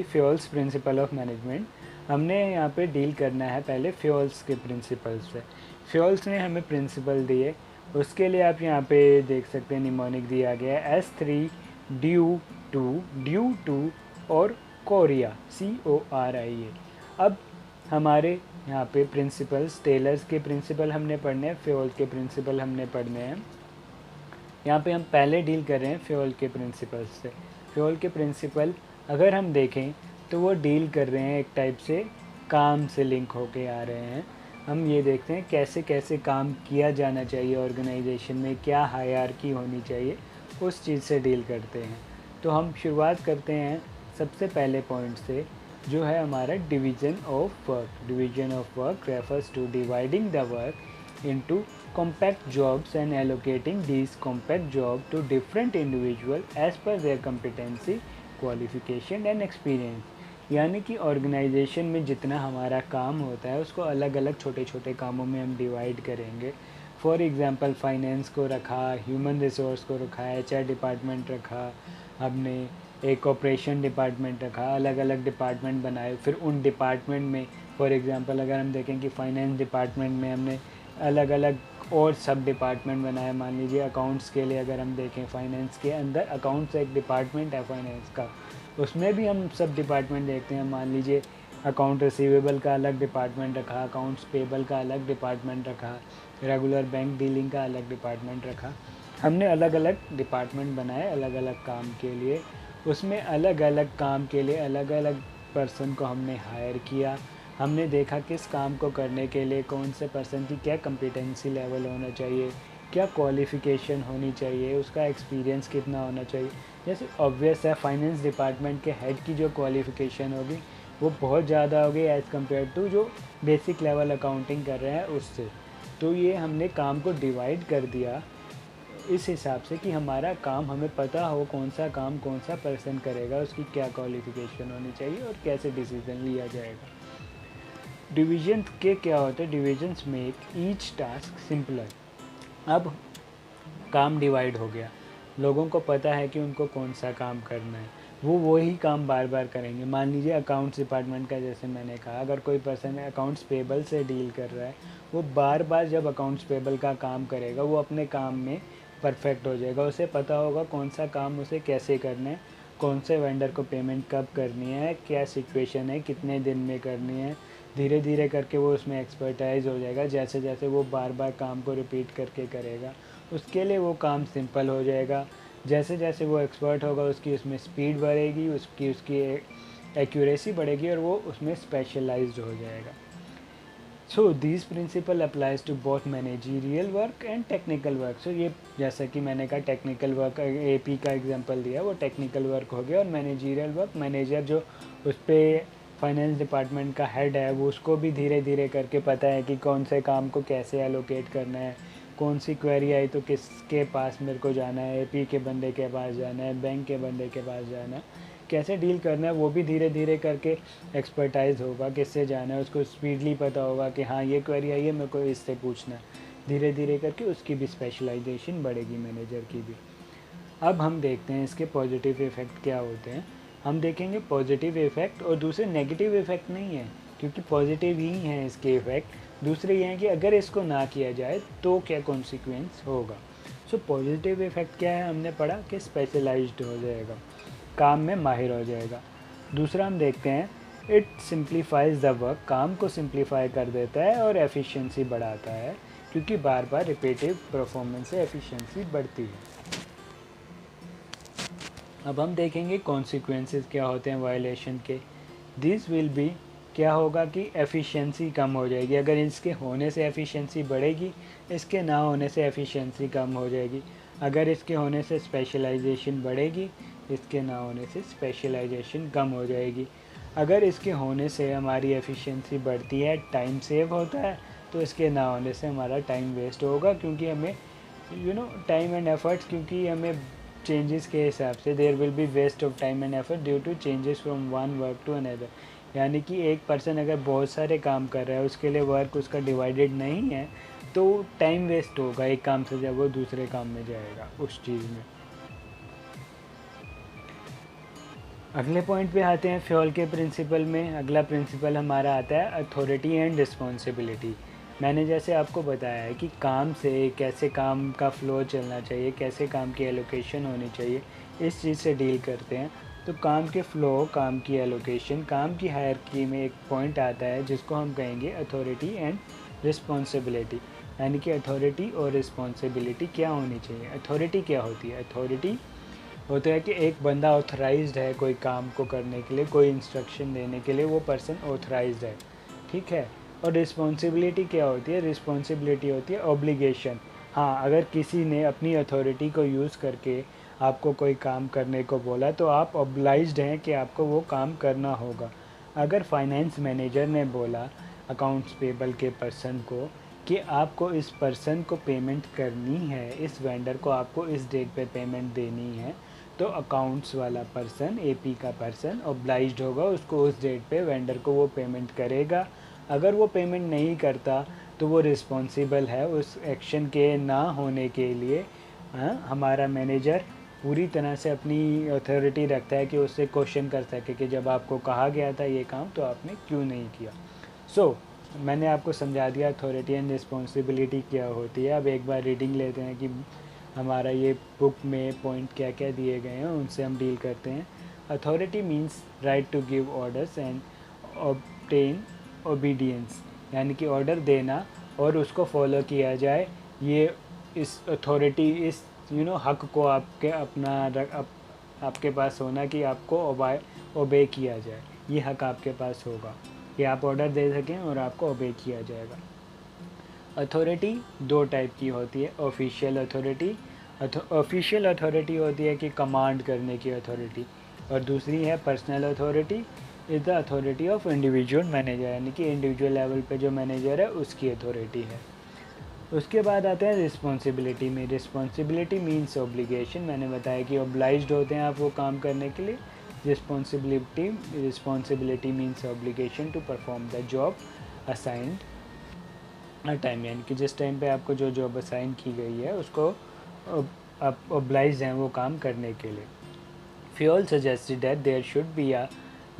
Fuels principal of management. हमने यहाँ पे डील करना है पहले फ्यूल्स के प्रिंसिपल से। फ्यूल्स ने हमें प्रिंसिपल दिए, उसके लिए आप यहाँ पे देख सकते हैं निमोनिक दिया गया है S3 ड्यू टू और कोरिया CORIA। अब हमारे यहाँ पे प्रिंसिपल्स, टेलर्स के प्रिंसिपल हमने पढ़ने हैं, फ्यूल के प्रिंसिपल हमने पढ़ने हैं। यहाँ पे हम पहले डील कर रहे हैं फ्यूल के प्रिंसिपल से। फ्यूल के प्रिंसिपल अगर हम देखें तो वो डील कर रहे हैं एक टाइप से काम से लिंक होके आ रहे हैं। हम ये देखते हैं कैसे कैसे काम किया जाना चाहिए ऑर्गेनाइजेशन में, क्या हायरार्की होनी चाहिए, उस चीज़ से डील करते हैं। तो हम शुरुआत करते हैं सबसे पहले पॉइंट से, जो है हमारा division of work. Division of work refers to dividing the work into compact jobs and allocating these compact jobs to different individuals as per their competency, qualification and experience। यानी कि ऑर्गेनाइजेशन में जितना हमारा काम होता है उसको अलग अलग छोटे छोटे कामों में हम डिवाइड करेंगे। फॉर एग्ज़ाम्पल फाइनेंस को रखा, ह्यूमन रिसोर्स को रखा, HR डिपार्टमेंट रखा, हमने एक ऑपरेशन डिपार्टमेंट रखा, अलग अलग डिपार्टमेंट बनाए। फिर उन डिपार्टमेंट में फॉर एग्ज़ाम्पल अगर हम देखें कि फ़ाइनेंस डिपार्टमेंट में हमने अलग अलग और सब डिपार्टमेंट बनाए। मान लीजिए अकाउंट्स के लिए अगर हम देखें, फाइनेंस के अंदर अकाउंट्स एक डिपार्टमेंट है फाइनेंस का, उसमें भी हम सब डिपार्टमेंट देखते हैं। मान लीजिए अकाउंट रिसीवेबल का अलग डिपार्टमेंट रखा, अकाउंट्स पेबल का अलग डिपार्टमेंट रखा, रेगुलर बैंक डीलिंग का अलग डिपार्टमेंट रखा। हमने अलग अलग डिपार्टमेंट बनाए अलग अलग काम के लिए। उसमें अलग अलग काम के लिए अलग अलग पर्सन को हमने हायर किया। हमने देखा किस काम को करने के लिए कौन से पर्सन की क्या कॉम्पिटेंसी लेवल होना चाहिए, क्या क्वालिफ़िकेशन होनी चाहिए, उसका एक्सपीरियंस कितना होना चाहिए। जैसे ऑब्वियस है फाइनेंस डिपार्टमेंट के हेड की जो क्वालिफ़िकेशन होगी वो बहुत ज़्यादा होगी एज़ कम्पेयर टू जो बेसिक लेवल अकाउंटिंग कर रहे हैं उससे। तो ये हमने काम को डिवाइड कर दिया इस हिसाब से कि हमारा काम, हमें पता हो कौन सा काम कौन सा पर्सन करेगा, उसकी क्या क्वालिफ़िकेशन होनी चाहिए और कैसे डिसीज़न लिया जाएगा। डिवीजन के क्या होते हैं? Divisions make each task simpler. अब काम डिवाइड हो गया, लोगों को पता है कि उनको कौन सा काम करना है, वो वही काम बार बार करेंगे। मान लीजिए अकाउंट्स डिपार्टमेंट का, जैसे मैंने कहा, अगर कोई पर्सन अकाउंट्स पेबल से डील कर रहा है, वो बार बार जब अकाउंट्स पेबल का काम करेगा वो अपने काम में परफेक्ट हो जाएगा। उसे पता होगा कौन सा काम उसे कैसे करना है, कौन से वेंडर को पेमेंट कब करनी है, क्या सिचुएशन है, कितने दिन में करनी है। धीरे धीरे करके वो उसमें एक्सपर्टाइज हो जाएगा। जैसे जैसे वो बार बार काम को रिपीट करके करेगा उसके लिए वो काम सिंपल हो जाएगा। जैसे जैसे वो एक्सपर्ट होगा उसकी उसमें स्पीड बढ़ेगी, उसकी एक्यूरेसी बढ़ेगी और वो उसमें स्पेशलाइज्ड हो जाएगा। So this principle applies to both managerial work and technical work. So ये जैसा कि मैंने कहा टेक्निकल वर्क, AP का एग्जांपल दिया, वो टेक्निकल वर्क हो गया। और मैनेजरियल वर्क, मैनेजर जो उस पर फाइनेंस डिपार्टमेंट का हेड है वो उसको भी धीरे धीरे करके पता है कि कौन से काम को कैसे एलोकेट करना है, कौन सी क्वेरी आई तो किसके पास मेरे को जाना है, AP के बंदे के पास जाना है, बैंक के बंदे के पास जाना है, कैसे डील करना है, वो भी धीरे धीरे करके एक्सपर्टाइज होगा किससे जाना है। उसको स्पीडली पता होगा कि हाँ ये क्वेरी आई है, मेरे को इससे पूछना है। धीरे धीरे करके उसकी भी स्पेशलाइजेशन बढ़ेगी, मैनेजर की भी। अब हम देखते हैं इसके पॉजिटिव इफ़ेक्ट क्या होते हैं। हम देखेंगे पॉजिटिव इफ़ेक्ट, और दूसरे नेगेटिव इफ़ेक्ट नहीं है, क्योंकि पॉजिटिव ही हैं इसके इफ़ेक्ट। दूसरे ये हैं कि अगर इसको ना किया जाए तो क्या कॉन्सिक्वेंस होगा। सो पॉजिटिव इफ़ेक्ट क्या है, हमने पढ़ा कि स्पेशलाइज्ड हो जाएगा, काम में माहिर हो जाएगा। दूसरा हम देखते हैं इट सिंप्लीफाइज द वर्क, काम को सिंप्लीफाई कर देता है और एफिशिएंसी बढ़ाता है, क्योंकि बार बार रिपीटिव परफॉर्मेंस से एफिशिएंसी बढ़ती है। अब हम देखेंगे कॉन्सिक्वेंसेस क्या होते हैं वायलेशन के। दिस विल बी, क्या होगा कि एफिशिएंसी कम हो जाएगी, अगर इसके होने से एफिशिएंसी बढ़ेगी, इसके ना होने से एफिशिएंसी कम हो जाएगी। अगर इसके होने से स्पेशलाइजेशन बढ़ेगी, इसके ना होने से स्पेशलाइजेशन कम हो जाएगी। अगर इसके होने से हमारी एफिशिएंसी बढ़ती है, टाइम सेव होता है, तो इसके ना होने से हमारा टाइम वेस्ट होगा, क्योंकि हमें टाइम एंड एफर्ट्स, क्योंकि हमें चेंजेस के हिसाब से there will be waste of time and effort due to changes from one work to another. यानी कि एक पर्सन अगर बहुत सारे काम कर रहा है, उसके लिए वर्क उसका डिवाइडेड नहीं है, तो टाइम वेस्ट होगा एक काम से जब वो दूसरे काम में जाएगा उस चीज़ में। अगले पॉइंट पे आते हैं फ्यूल के प्रिंसिपल में। अगला प्रिंसिपल हमारा आता है अथॉरिटी एंड रिस्पॉन्सिबिलिटी। मैंने जैसे आपको बताया है कि काम से कैसे काम का फ्लो चलना चाहिए, कैसे काम की एलोकेशन होनी चाहिए, इस चीज़ से डील करते हैं। तो काम के फ्लो, काम की एलोकेशन, काम की हायरार्की में एक पॉइंट आता है जिसको हम कहेंगे अथॉरिटी एंड रिस्पॉन्सिबिलिटी। यानी कि अथॉरिटी और रिस्पॉन्सिबिलिटी क्या होनी चाहिए। अथॉरिटी क्या होती है? अथॉरिटी होता है कि एक बंदा ऑथराइज्ड है कोई काम को करने के लिए, कोई इंस्ट्रक्शन देने के लिए, वो पर्सन ऑथराइज्ड है, ठीक है। और रिस्पॉन्सिबिलिटी क्या होती है? रिस्पॉन्सिबिलिटी होती है ऑब्लिगेशन। हाँ, अगर किसी ने अपनी अथॉरिटी को यूज़ करके आपको कोई काम करने को बोला, तो आप ऑब्लाइज्ड हैं कि आपको वो काम करना होगा। अगर फाइनेंस मैनेजर ने बोला अकाउंट्स पेबल के पर्सन को कि आपको इस पर्सन को पेमेंट करनी है, इस वेंडर को आपको इस डेट पे पेमेंट देनी है, तो अकाउंट्स वाला पर्सन, एपी का पर्सन ऑब्लाइज्ड होगा, उसको उस डेट पे वेंडर को वो पेमेंट करेगा। अगर वो पेमेंट नहीं करता तो वो रिस्पॉन्सिबल है उस एक्शन के ना होने के लिए। हमारा मैनेजर पूरी तरह से अपनी अथॉरिटी रखता है कि उससे क्वेश्चन कर सके कि जब आपको कहा गया था ये काम तो आपने क्यों नहीं किया। मैंने आपको समझा दिया अथॉरिटी एंड रिस्पॉन्सिबिलिटी क्या होती है। अब एक बार रीडिंग लेते हैं कि हमारा ये बुक में पॉइंट क्या क्या दिए गए हैं, उनसे हम डील करते हैं। Authority means right to give orders and obtain obedience, यानी कि ऑर्डर देना और उसको फॉलो किया जाए। ये इस अथॉरिटी, इस हक को आपके आपके पास होना कि आपको ओबे किया जाए, ये हक आपके पास होगा कि आप ऑर्डर दे सकें और आपको ओबे किया जाएगा। अथॉरिटी दो टाइप की होती है। ऑफिशियल अथॉरिटी, ऑफिशियल अथॉरिटी होती है कि कमांड करने की अथॉरिटी, और दूसरी है personal authority, is the authority of individual manager, यानी कि इंडिविजुअल लेवल पे जो मैनेजर है उसकी अथॉरिटी है। उसके बाद आते हैं रिस्पॉन्सिबिलिटी में। रिस्पॉन्सिबिलिटी मीन्स ऑब्लिगेशन, मैंने बताया कि ऑब्लाइज्ड होते हैं आप वो काम करने के लिए। Responsibility means obligation to perform the job assigned time, यानी कि जिस टाइम पे आपको जो जॉब असाइन की गई है उसको आप ऑब्लाइज्ड हैं वो काम करने के लिए। Fayol suggested that there should be a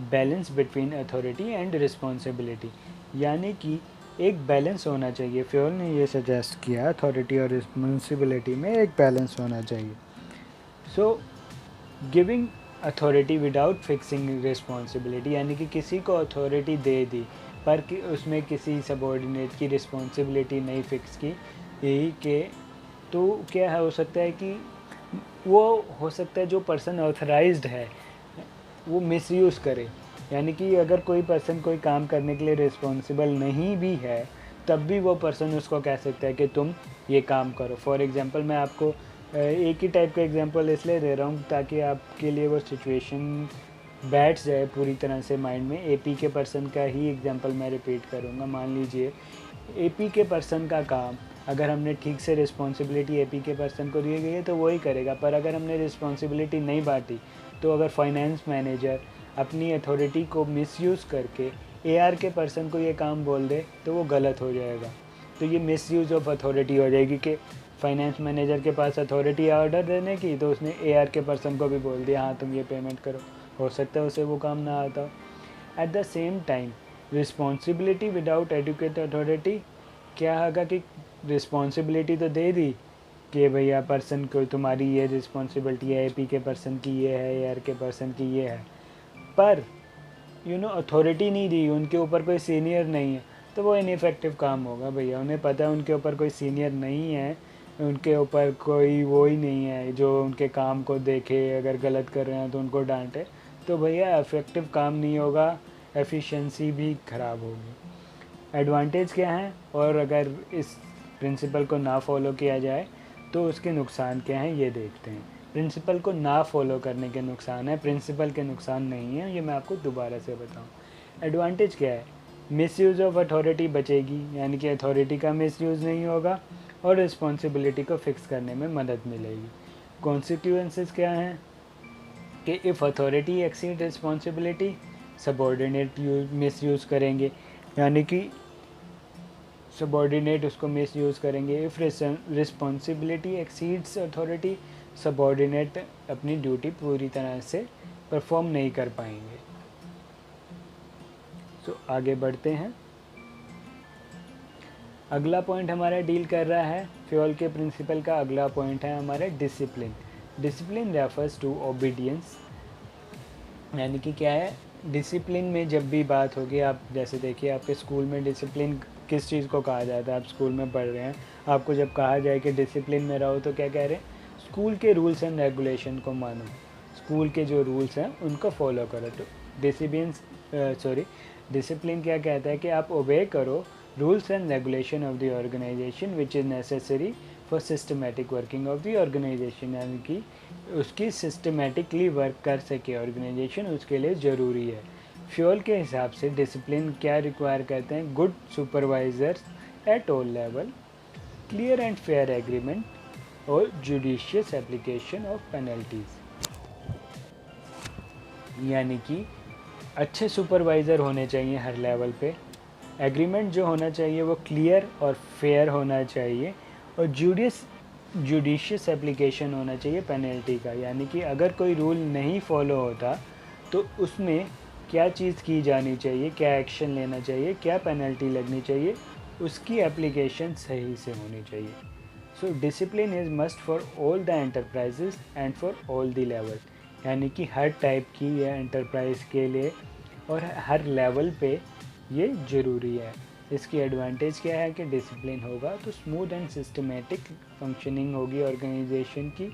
balance between authority and responsibility, यानी कि एक बैलेंस होना चाहिए। फ्यूल ने ये सजेस्ट किया अथॉरिटी और रिस्पॉन्सिबिलिटी में एक बैलेंस होना चाहिए। So giving authority without fixing responsibility, यानी कि किसी को अथॉरिटी दे दी पर कि उसमें किसी सबॉर्डिनेट की रिस्पॉन्सिबिलिटी नहीं फिक्स की, यही के तो क्या हो सकता है कि वो हो सकता है जो पर्सन ऑथराइज्ड है वो मिसयूज़ करे। यानी कि अगर कोई पर्सन कोई काम करने के लिए रिस्पॉन्सिबल नहीं भी है, तब भी वो पर्सन उसको कह सकता है कि तुम ये काम करो। फॉर एग्ज़ाम्पल मैं आपको एक ही टाइप का एग्जांपल इसलिए दे रहा हूँ ताकि आपके लिए वो सिचुएशन बैठ जाए पूरी तरह से माइंड में। एपी के पर्सन का ही एग्जांपल मैं रिपीट करूँगा। मान लीजिए एपी के पर्सन का काम अगर हमने ठीक से रिस्पॉन्सिबिलिटी एपी के पर्सन को दी गई है तो वही करेगा, पर अगर हमने रिस्पॉन्सिबिलिटी नहीं बांटी तो अगर फाइनेंस मैनेजर अपनी अथॉरिटी को मिसयूज़ करके एआर के पर्सन को ये काम बोल दे तो वो गलत हो जाएगा। तो ये मिसयूज़ ऑफ अथॉरिटी हो जाएगी कि फाइनेंस मैनेजर के पास अथॉरिटी ऑर्डर देने की, तो उसने एआर के पर्सन को भी बोल दिया हाँ तुम ये पेमेंट करो, हो सकता है उसे वो काम ना आता। At the same time responsibility without adequate authority क्या होगा कि रिस्पॉन्सिबिलिटी तो दे दी कि भैया पर्सन को तुम्हारी ये रिस्पॉन्सिबिलिटी है, AP के पर्सन की ये है, AR के पर्सन की ये है, पर अथॉरिटी नहीं दी, उनके ऊपर कोई सीनियर नहीं है, तो वो इनफेक्टिव काम होगा भैया। उन्हें पता है उनके ऊपर कोई सीनियर नहीं है, उनके ऊपर कोई वो ही नहीं है जो उनके काम को देखे, अगर गलत कर रहे हैं तो उनको डांटे, तो भैया इफ़ेक्टिव काम नहीं होगा, एफिशिएंसी भी ख़राब होगी। एडवांटेज क्या है, और अगर इस प्रिंसिपल को ना फॉलो किया जाए तो उसके नुकसान क्या हैं ये देखते हैं। प्रिंसिपल को ना फॉलो करने के नुकसान है, प्रिंसिपल के नुकसान नहीं है, ये मैं आपको दोबारा से बताऊं। एडवांटेज क्या है, मिसयूज़ ऑफ अथॉरिटी बचेगी, यानी कि अथॉरिटी का मिसयूज़ नहीं होगा और रिस्पॉन्सिबिलिटी को फिक्स करने में मदद मिलेगी। कॉन्सिक्वेंसेस क्या हैं कि if authority exceed responsibility, subordinate misuse करेंगे, यानी कि सबॉर्डिनेट उसको मिसयूज़ करेंगे। If responsibility exceeds authority, subordinate अपनी ड्यूटी पूरी तरह से परफॉर्म नहीं कर पाएंगे। तो आगे बढ़ते हैं। अगला पॉइंट हमारा डील कर रहा है फ्योल के प्रिंसिपल का। अगला पॉइंट है हमारा discipline. Discipline refers to obedience, यानी कि क्या है, डिसिप्लिन में जब भी बात होगी, आप जैसे देखिए आपके स्कूल में डिसिप्लिन किस चीज़ को कहा जाता है, आप स्कूल में पढ़ रहे हैं, आपको जब कहा जाए कि डिसिप्लिन में रहो तो क्या कह रहे हैं, स्कूल के रूल्स एंड रेगुलेशन को मानो, स्कूल के जो रूल्स हैं उनको फॉलो करो। तो डिसिप्लिन क्या कहता है कि आप ओबे करो rules and regulation of the organisation which is necessary for systematic working of the organisation, यानी कि उसकी सिस्टमेटिकली वर्क कर सके ऑर्गेनाइजेशन, उसके लिए ज़रूरी है। फ्योल के हिसाब से डिसिप्लिन क्या रिक्वायर करते हैं, good supervisors at all level, clear and fair agreement और जुडिशियस एप्लीकेशन ऑफ पेनल्टीज़, यानी कि अच्छे सुपरवाइज़र होने चाहिए हर लेवल पे, एग्रीमेंट जो होना चाहिए वो क्लियर और फेयर होना चाहिए, और जुडिशियस एप्लीकेशन होना चाहिए पेनल्टी का, यानी कि अगर कोई रूल नहीं फॉलो होता तो उसमें क्या चीज़ की जानी चाहिए, क्या एक्शन लेना चाहिए, क्या पेनल्टी लगनी चाहिए, उसकी एप्लीकेशन सही से होनी चाहिए। So discipline is must for all the enterprises and for all the level, यानी कि हर टाइप की यह एंटरप्राइज के लिए और हर लेवल पे ये ज़रूरी है। इसकी एडवांटेज क्या है कि डिसिप्लिन होगा तो स्मूथ एंड सिस्टमेटिक फंक्शनिंग होगी ऑर्गेनाइजेशन की,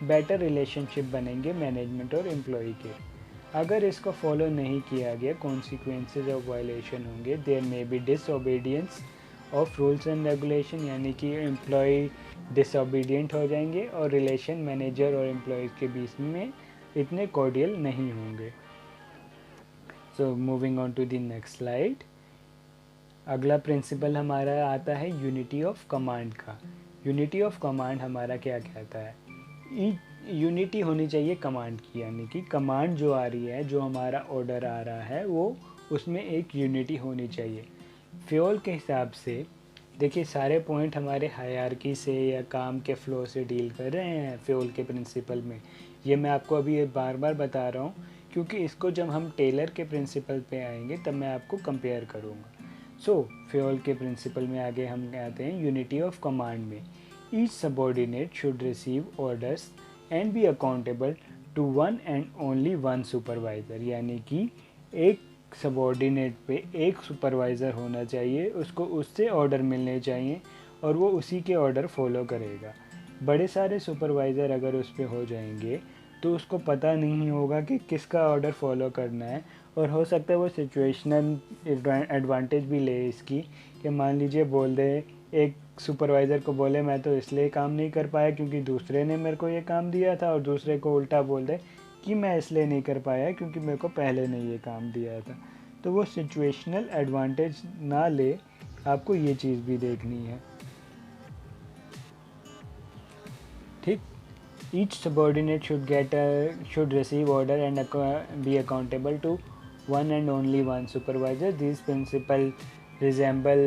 बेटर रिलेशनशिप बनेंगे मैनेजमेंट और एम्प्लॉय के। अगर इसको फॉलो नहीं किया गया, कॉन्सिक्वेंसेज ऑफ वायलेशन होंगे, there may be disobedience of rules and regulation, यानी कि एम्प्लॉय डिसओबीडियंट हो जाएंगे और रिलेशन मैनेजर और एम्प्लॉयज़ के बीच में इतने कॉर्डियल नहीं होंगे। So moving on to the next slide. अगला प्रिंसिपल हमारा आता है यूनिटी ऑफ कमांड का। यूनिटी ऑफ कमांड हमारा क्या कहता है, यूनिटी होनी चाहिए कमांड की, यानी कि कमांड जो आ रही है, जो हमारा ऑर्डर आ रहा है, वो उसमें एक यूनिटी होनी चाहिए। फ्योल के हिसाब से देखिए सारे पॉइंट हमारे हायरार्की से या काम के फ्लो से डील कर रहे हैं फ्योल के प्रिंसिपल में। ये मैं आपको अभी बार बार बता रहा हूँ क्योंकि इसको जब हम टेलर के प्रिंसिपल पे आएंगे तब मैं आपको कंपेयर करूँगा। सो फ्योल के प्रिंसिपल में आगे हम कहते हैं यूनिटी ऑफ कमांड में each subordinate should receive orders and be accountable to one and only one supervisor, यानी कि एक सबॉर्डिनेट पे एक सुपरवाइज़र होना चाहिए, उसको उससे ऑर्डर मिलने चाहिए और वो उसी के ऑर्डर फॉलो करेगा। बड़े सारे सुपरवाइज़र अगर उस पर हो जाएंगे तो उसको पता नहीं होगा कि किसका ऑर्डर फॉलो करना है, और हो सकता है वो सिचुएशनल एडवांटेज भी ले इसकी कि मान लीजिए बोल दे, एक सुपरवाइज़र को बोले मैं तो इसलिए काम नहीं कर पाया क्योंकि दूसरे ने मेरे को ये काम दिया था, और दूसरे को उल्टा बोल दे कि मैं इसलिए नहीं कर पाया क्योंकि मेरे को पहले ने ये काम दिया था। तो वो सिचुएशनल एडवांटेज ना ले, आपको ये चीज़ भी देखनी है। ठीक, each subordinate should receive order and be accountable to one and only one supervisor. These principle resemble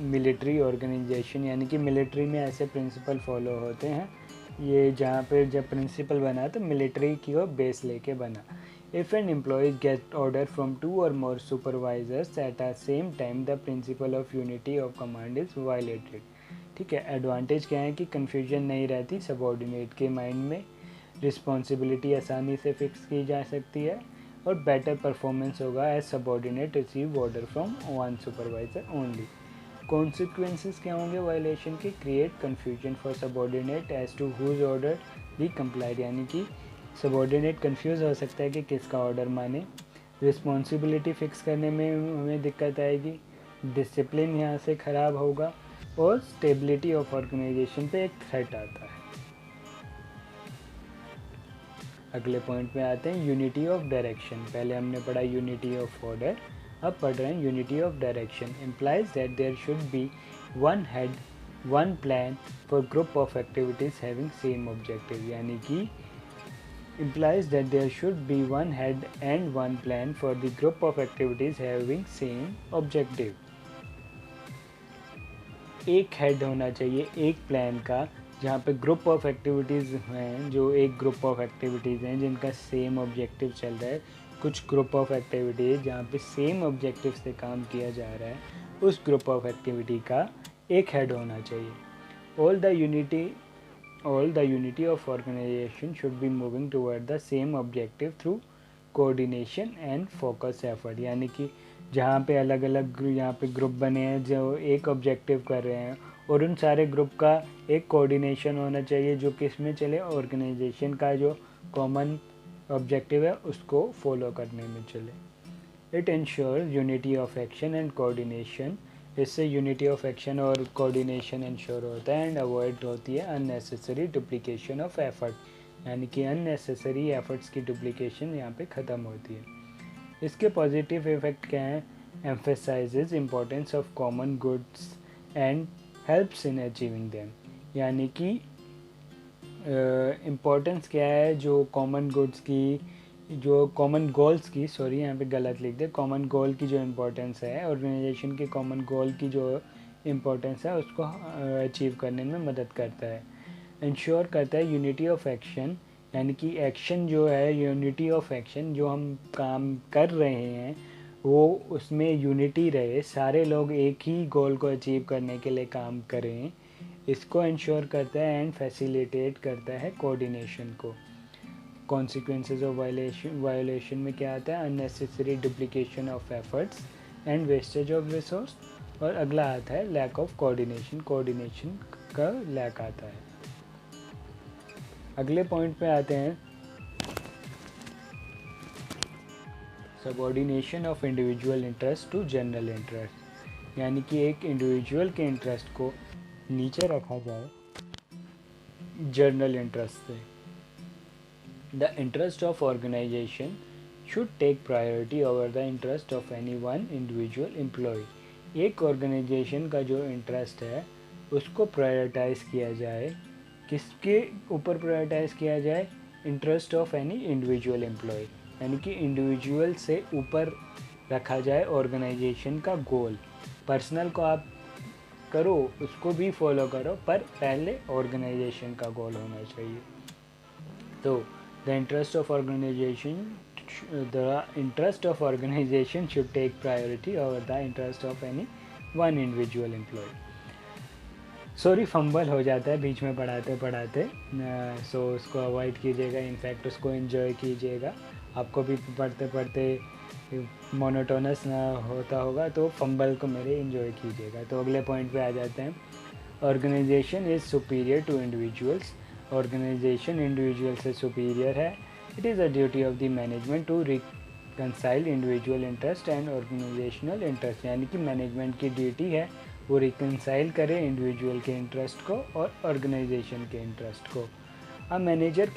military organization, यानी कि मिलिट्री में ऐसे प्रिंसिपल फॉलो होते हैं। ये जहाँ पे जब प्रिंसिपल बना तो मिलिट्री की वो बेस लेके बना। If an employee gets order from 2 or more supervisors at the same time, the principle of unity of command is violated. ठीक है, एडवांटेज क्या है कि कन्फ्यूजन नहीं रहती सबऑर्डिनेट के माइंड में, रिस्पॉन्सिबिलिटी आसानी से फिक्स की जा सकती है और बेटर परफॉर्मेंस होगा as subordinate receive order from one supervisor only. Consequences क्या होंगे वायलेशन के? Create confusion for subordinate as to whose order be complied, यानी कि सबऑर्डिनेट कंफ्यूज हो सकता है कि किसका ऑर्डर माने. रिस्पॉन्सिबिलिटी फिक्स करने में हमें दिक्कत आएगी. डिसिप्लिन यहाँ से ख़राब होगा और स्टेबिलिटी ऑफ ऑर्गेनाइजेशन पे एक थ्रेट आता है. अगले पॉइंट में आते हैं यूनिटी ऑफ डायरेक्शन. पहले हमने पढ़ा यूनिटी ऑफ ऑर्डर, अब पढ़ रहे हैं unity of direction. Implies that there should be one head one plan for group of activities having same objective, यानी कि implies that there should be one head and one plan for the group of activities having same objective. एक head होना चाहिए एक plan का जहाँ पे group of activities हैं, जो एक ग्रुप ऑफ एक्टिविटीज़ हैं जिनका सेम ऑब्जेक्टिव चल रहा है. कुछ ग्रुप ऑफ एक्टिविटीज़ जहाँ पे सेम ऑब्जेक्टिव से काम किया जा रहा है, उस ग्रुप ऑफ एक्टिविटी का एक हेड होना चाहिए. All the unity of organization should be moving toward the same objective through coordination and focus effort, यानी कि जहाँ पे अलग अलग यहाँ पे ग्रुप बने हैं जो एक ऑब्जेक्टिव कर रहे हैं और उन सारे ग्रुप का एक कोऑर्डिनेशन होना चाहिए जो किस में चले, ऑर्गेनाइजेशन का जो कॉमन ऑब्जेक्टिव है उसको फॉलो करने में चले. It ensure unity of action and coordination. इससे यूनिटी ऑफ एक्शन और कोऑर्डिनेशन इंश्योर होता है एंड अवॉइड होती है अननेसेसरी डुप्लीकेशन ऑफ एफर्ट, यानी कि अननेसेसरी एफर्ट्स की डुप्लीकेशन यहाँ पे ख़त्म होती है. इसके पॉजिटिव इफ़ेक्ट क्या हैं? Emphasises importance of common goods and helps in achieving them, यानी कि इम्पोर्टेंस क्या है जो कॉमन गुड्स की, जो कॉमन गोल्स की, सॉरी यहाँ पे गलत लिख दे, कॉमन गोल की जो इम्पोर्टेंस है, ऑर्गेनाइजेशन के कॉमन गोल की जो इम्पोर्टेंस है उसको अचीव करने में मदद करता है. इंश्योर करता है यूनिटी ऑफ एक्शन, यानी कि एक्शन जो है, यूनिटी ऑफ एक्शन जो हम काम कर रहे हैं वो उसमें यूनिटी रहे, सारे लोग एक ही गोल को अचीव करने के लिए काम करें. इसको इंश्योर करता है एंड फैसिलिटेट करता है कोऑर्डिनेशन को. कॉन्सिक्वेंसेज ऑफ वायोलेशन में क्या आता है? Unnecessary duplication of efforts and wastage of resource. और अगला आता है लैक ऑफ कोऑर्डिनेशन, कोऑर्डिनेशन का लैक आता है. अगले पॉइंट पे आते हैं subordination of individual interest to general interest, यानी कि एक इंडिविजुअल के इंटरेस्ट को नीचे रखा जाए जर्नल इंटरेस्ट से. The interest of organization should take priority over the interest of any one individual employee. एक ऑर्गेनाइजेशन का जो इंटरेस्ट है उसको प्रायोरिटाइज किया जाए. किसके ऊपर प्रायोरिटाइज किया जाए? Interest of any individual employ, यानी कि इंडिविजुअल से ऊपर रखा जाए ऑर्गेनाइजेशन का गोल. पर्सनल को आप करो, उसको भी फॉलो करो, पर पहले ऑर्गेनाइजेशन का गोल होना चाहिए. तो The interest of organization should take priority over the interest of any one individual employee. Sorry, fumble हो जाता है बीच में पढ़ाते पढ़ाते, सो उसको अवॉइड कीजिएगा, इनफैक्ट उसको एंजॉय कीजिएगा. आपको भी पढ़ते पढ़ते मोनोटोनस ना होता होगा तो फंबल को मेरे एंजॉय कीजिएगा. तो अगले पॉइंट पे आ जाते हैं. Organisation is superior to individuals. Organisation individual से सुपीरियर है. It is a duty of the management to reconcile individual interest and organisational interest, यानी कि मैनेजमेंट की ड्यूटी है वो रिकंसाइल करे इंडिविजुअल के इंटरेस्ट को और ऑर्गेनाइजेशन के इंटरेस्ट को. A manager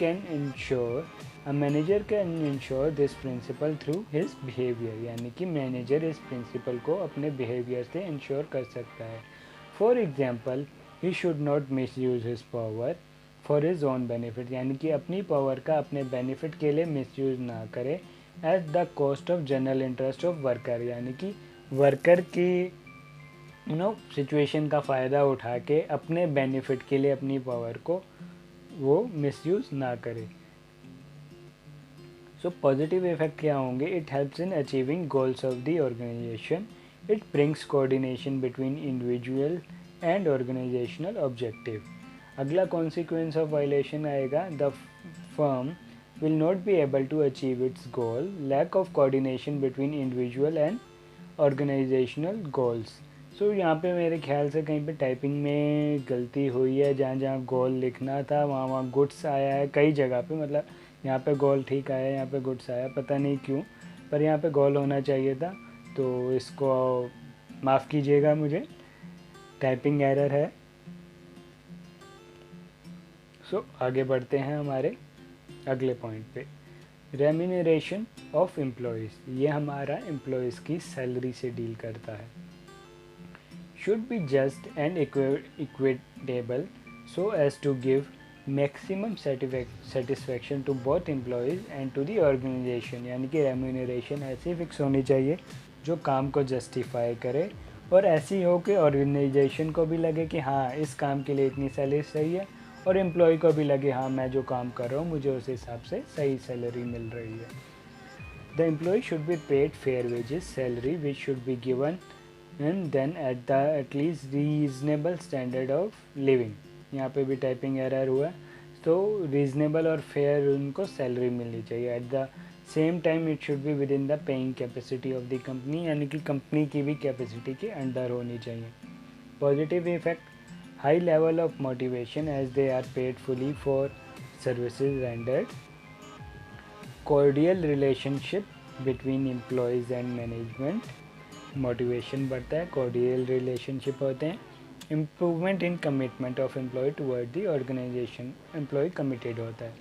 can ensure this principle through his behaviour, यानी कि मैनेजर इस प्रिंसिपल को अपने बिहेवियर से इंश्योर कर सकता है. For example, he should not miss use his power for his own benefit, यानी कि अपनी पावर का अपने बेनिफिट के लिए मिसयूज़ ना करे at the cost of general interest of worker, यानी कि वर्कर की सिचुएशन का फ़ायदा उठा के अपने बेनिफिट के लिए अपनी पावर को वो मिसयूज़ ना करे. सो पॉजिटिव इफेक्ट क्या होंगे? It helps in achieving goals of the organisation, it brings coordination between individual and organisational objective. अगला कॉन्सिक्वेंस ऑफ वायलेशन आएगा, the firm will not be able to achieve its goal, lack of coordination between individual and organizational goals। सो यहाँ पे मेरे ख्याल से कहीं पे typing में गलती हुई है, जहाँ जहाँ गोल लिखना था वहाँ वहाँ गुड्स आया है कई जगह पे, मतलब यहाँ पे गोल ठीक आया, यहाँ पे गुड्स आया, पता नहीं क्यों, पर यहाँ पे गोल होना चाहिए था, तो इसको माफ़ कीजिएगा, मुझे टाइपिंग एरर है। सो आगे बढ़ते हैं हमारे अगले पॉइंट पे, रेम्यूनरेशन ऑफ एम्प्लॉयज़। ये हमारा एम्प्लॉयज़ की सैलरी से डील करता है। Should be just and equitable so as to give maximum satisfaction to both employees and to the organisation. यानी कि रेम्यूनरेशन ऐसी फिक्स होनी चाहिए जो काम को जस्टिफाई करे और ऐसी हो कि ऑर्गेनाइजेशन को भी लगे कि हाँ इस काम के लिए इतनी सैलरी सही है, और एम्प्लॉय को भी लगे हाँ मैं जो काम कर रहा हूँ मुझे उस हिसाब से सही सैलरी मिल रही है। The employ should be paid fair wages salary which should be given and then at least reasonable standard of living. यहाँ पे भी टाइपिंग एरर हुआ, तो रीजनेबल और फेयर उनको सैलरी मिलनी चाहिए। Eight the same time it should be with in the paying capacity of the company, यानी कि कंपनी की भी कैपेसिटी के अंडर होनी चाहिए। Positive effect, high level of motivation as they are paid fully for services rendered, cordial relationship between employees and management, motivation बढ़ता है, cordial relationship होते हैं, improvement in commitment of employee toward the organization, employee committed होता है।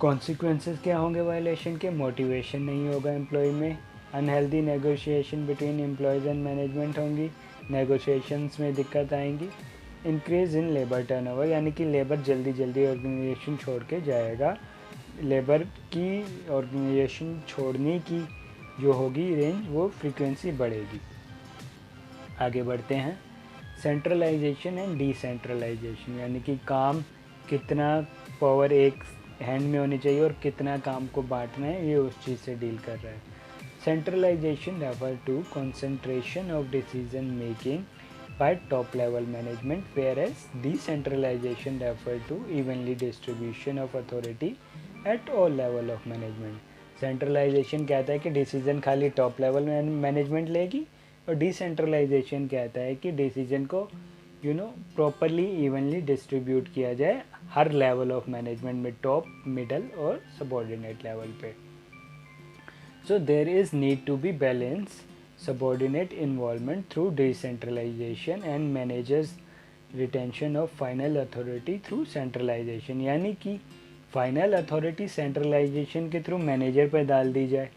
consequences क्या होंगे violation के? Motivation नहीं होगा एम्प्लॉय में, unhealthy negotiation between employees and management होंगी, नेगोशिएशंस में दिक्कत आएंगी, इंक्रीज़ इन लेबर टर्नओवर, यानी कि लेबर जल्दी जल्दी ऑर्गेनाइजेशन छोड़ के जाएगा, लेबर की ऑर्गेनाइजेशन छोड़ने की जो होगी रेंज वो फ्रीक्वेंसी बढ़ेगी। आगे बढ़ते हैं, सेंट्रलाइजेशन एंड डिसेंट्रलाइजेशन, यानी कि काम कितना पावर एक हैंड में होनी चाहिए और कितना काम को बांटना है, ये उस चीज़ से डील कर रहा है। Centralisation refer to concentration of decision making by top level management, whereas decentralization refer to evenly distribution of authority at all level of management। Centralisation कहता है कि डिसीजन खाली टॉप लेवल में मैनेजमेंट लेगी, और डिसेंट्रलाइजेशन कहता है कि डिसीजन को प्रॉपरली इवनली डिस्ट्रीब्यूट किया जाए हर लेवल ऑफ मैनेजमेंट में, टॉप, मिडल और सबॉर्डिनेट लेवल पे। So there is need to be balance subordinate involvement through decentralization and managers retention of final authority through centralization। यानी कि फाइनल अथॉरिटी सेंट्रलाइजेशन के through manager पर डाल दी जाए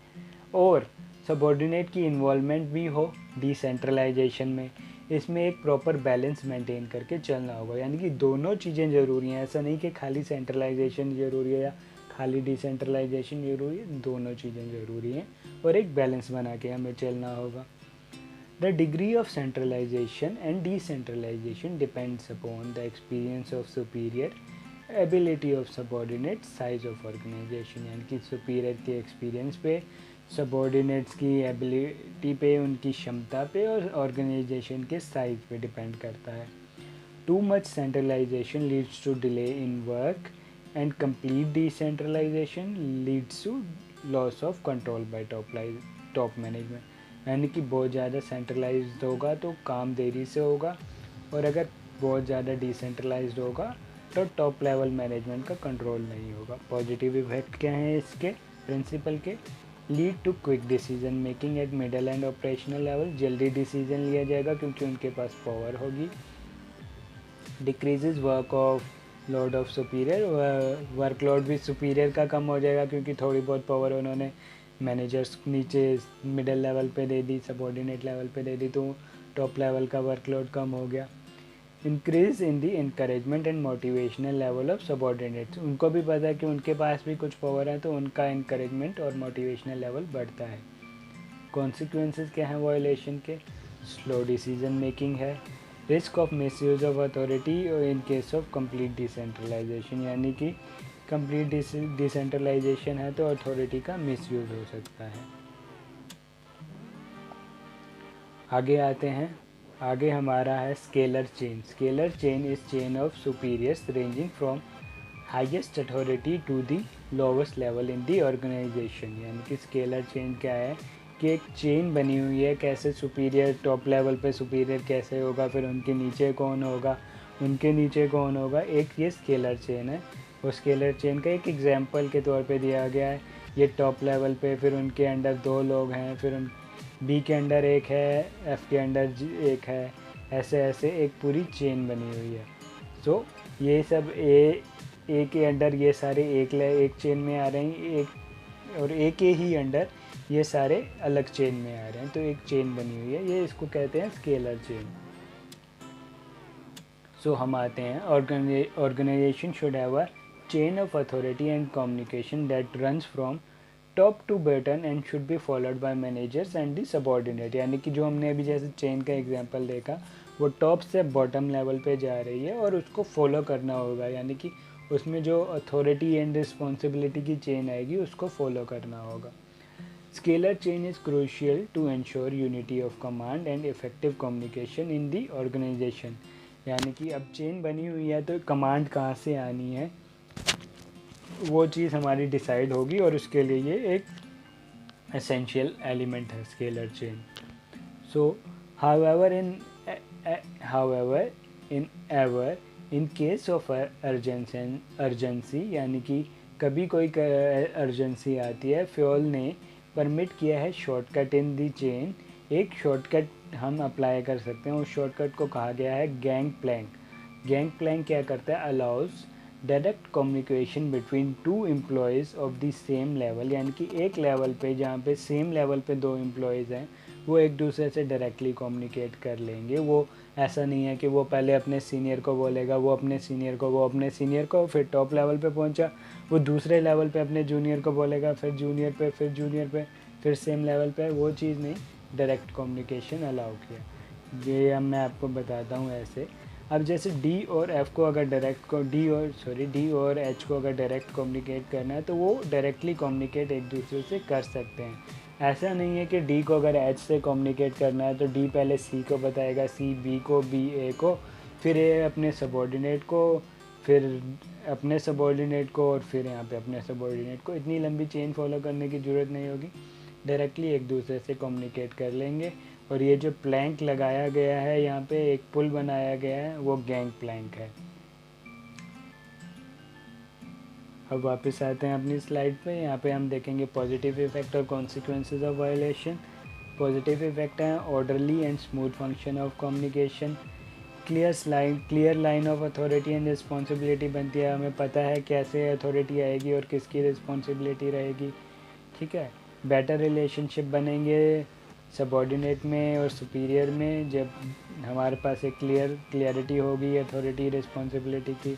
और सबॉर्डिनेट की इन्वॉल्वमेंट भी हो डिसेंट्रलाइजेशन में। इसमें एक प्रॉपर बैलेंस मेंटेन करके चलना होगा, यानी कि दोनों चीज़ें ज़रूरी हैं। ऐसा नहीं कि खाली सेंट्रलाइजेशन ज़रूरी है या खाली डिसेंट्रलाइजेशन जरूरी है, दोनों चीज़ें ज़रूरी हैं और एक बैलेंस बना के हमें चलना होगा। The degree of centralisation and decentralisation depends upon the experience of superior, ability of subordinate, size of organisation, यानी कि सुपीरियर के एक्सपीरियंस पे, सबॉर्डिनेट्स की एबिलिटी पे, उनकी क्षमता पे, और ऑर्गेनाइजेशन के साइज पे डिपेंड करता है। Too much centralisation leads to delay in work and complete decentralization leads to loss of control by top management। यानी कि बहुत ज़्यादा सेंट्रलाइज्ड होगा तो काम देरी से होगा, और अगर बहुत ज़्यादा डिसेंट्रलाइज्ड होगा तो टॉप लेवल मैनेजमेंट का कंट्रोल नहीं होगा। पॉजिटिव इफेक्ट क्या है इसके प्रिंसिपल के? Lead to quick decision making at middle and operational level, जल्दी डिसीजन लिया जाएगा क्योंकि उनके पास पावर होगी। Decreases work of load of superior, workload भी सुपीरियर का कम हो जाएगा क्योंकि थोड़ी बहुत पावर उन्होंने मैनेजर्स नीचे मिडिल लेवल पे दे दी, सबॉर्डिनेट लेवल पे दे दी, तो टॉप लेवल का वर्कलोड कम हो गया। Increase in the encouragement and motivational level of subordinates, उनको भी पता है कि उनके पास भी कुछ पावर है तो उनका इंकरेजमेंट और मोटिवेशनल लेवल बढ़ता है। कॉन्सिक्वेंसेस क्या हैं वायलेशन के? स्लो डिसीजन मेकिंग है, risk of misuse of authority in case of complete decentralisation, यानी कि कंप्लीट डिसेंट्रलाइजेशन है तो अथॉरिटी का मिसयूज हो सकता है। आगे आते हैं, आगे हमारा है scalar chain. Scalar chain is chain of superiors ranging from highest authority to the lowest level in the organisation. यानी कि स्केलर चेन क्या है कि एक चेन बनी हुई है, कैसे सुपीरियर टॉप लेवल पे सुपीरियर कैसे होगा, फिर उनके नीचे कौन होगा, उनके नीचे कौन होगा, एक ये स्केलर चेन है। वो स्केलर चेन का एक एग्जांपल के तौर पे दिया गया है। ये टॉप लेवल पे, फिर उनके अंडर 2 लोग हैं, फिर उन बी के अंडर एक है, एफ़ के अंडर एक है, ऐसे ऐसे एक पूरी चेन बनी हुई है। सो ये सब ए के अंडर ये सारे एक चेन में आ रहे हैं, एक और ए के ही अंडर ये सारे अलग चेन में आ रहे हैं, तो एक चेन बनी हुई है। ये इसको कहते हैं स्केलर चेन। सो हम आते हैं, organisation should have a chain of authority and communication that runs from top to bottom and should be followed by managers and the subordinate. यानी कि जो हमने अभी जैसे चेन का एग्जांपल देखा, वो टॉप से बॉटम लेवल पे जा रही है और उसको फॉलो करना होगा। यानी कि उसमें जो अथॉरिटी एंड रिस्पॉन्सिबिलिटी की चेन आएगी उसको फॉलो करना होगा। Scalar chain is crucial to ensure unity of command and effective communication in the organisation. यानी कि अब चेन बनी हुई है तो कमांड कहाँ से आनी है वो चीज़ हमारी डिसाइड होगी, और उसके लिए ये एक एसेंशियल एलिमेंट है scalar chain. So however in case of urgency, यानी कि कभी कोई अर्जेंसी आती है, फ्योल ने परमिट किया है शॉर्टकट इन दी चेन। एक शॉर्टकट हम अप्लाई कर सकते हैं, उस शॉर्टकट को कहा गया है गैंग प्लैंक। गैंग प्लैंक क्या करता है, allows direct communication between 2 employees of the same level. यानी कि एक लेवल पे, जहाँ पे सेम लेवल पे 2 एम्प्लॉयज़ हैं, वो एक दूसरे से डायरेक्टली कम्युनिकेट कर लेंगे। वो ऐसा नहीं है कि वो पहले अपने सीनियर को बोलेगा, वो अपने सीनियर को, फिर टॉप लेवल पे पहुंचा, वो दूसरे लेवल पे अपने जूनियर को बोलेगा, फिर जूनियर पे, फिर सेम लेवल पे। वो चीज़ नहीं, डायरेक्ट कम्युनिकेशन अलाउ किया। ये अब मैं आपको बताता हूँ ऐसे। अब जैसे डी और एच को अगर डायरेक्ट कम्युनिकेट करना है तो वो डायरेक्टली कम्युनिकेट एक दूसरे से कर सकते हैं। ऐसा नहीं है कि डी को अगर एच से कम्युनिकेट करना है तो डी पहले सी को बताएगा, सी बी को, बी ए को, फिर ए अपने सबॉर्डिनेट को, फिर अपने सबॉर्डिनेट को, और फिर यहाँ पे अपने सबॉर्डिनेट को। इतनी लंबी चेन फॉलो करने की ज़रूरत नहीं होगी, डायरेक्टली एक दूसरे से कम्युनिकेट कर लेंगे। और ये जो प्लैंक लगाया गया है, यहाँ पे एक पुल बनाया गया है, वो गैंग प्लैंक है। अब वापस आते हैं अपनी स्लाइड पे। यहाँ पे हम देखेंगे पॉजिटिव इफेक्ट और consequences of violation. Positive effect है orderly and smooth function of communication, clear line of authority and responsibility बनती है। हमें पता है कैसे अथॉरिटी आएगी और किसकी रिस्पॉन्सिबिलिटी रहेगी, ठीक है। बेटर रिलेशनशिप बनेंगे सबॉर्डिनेट में और सुपीरियर में, जब हमारे पास एक क्लियरिटी होगी अथॉरिटी रिस्पॉन्सिबिलिटी की।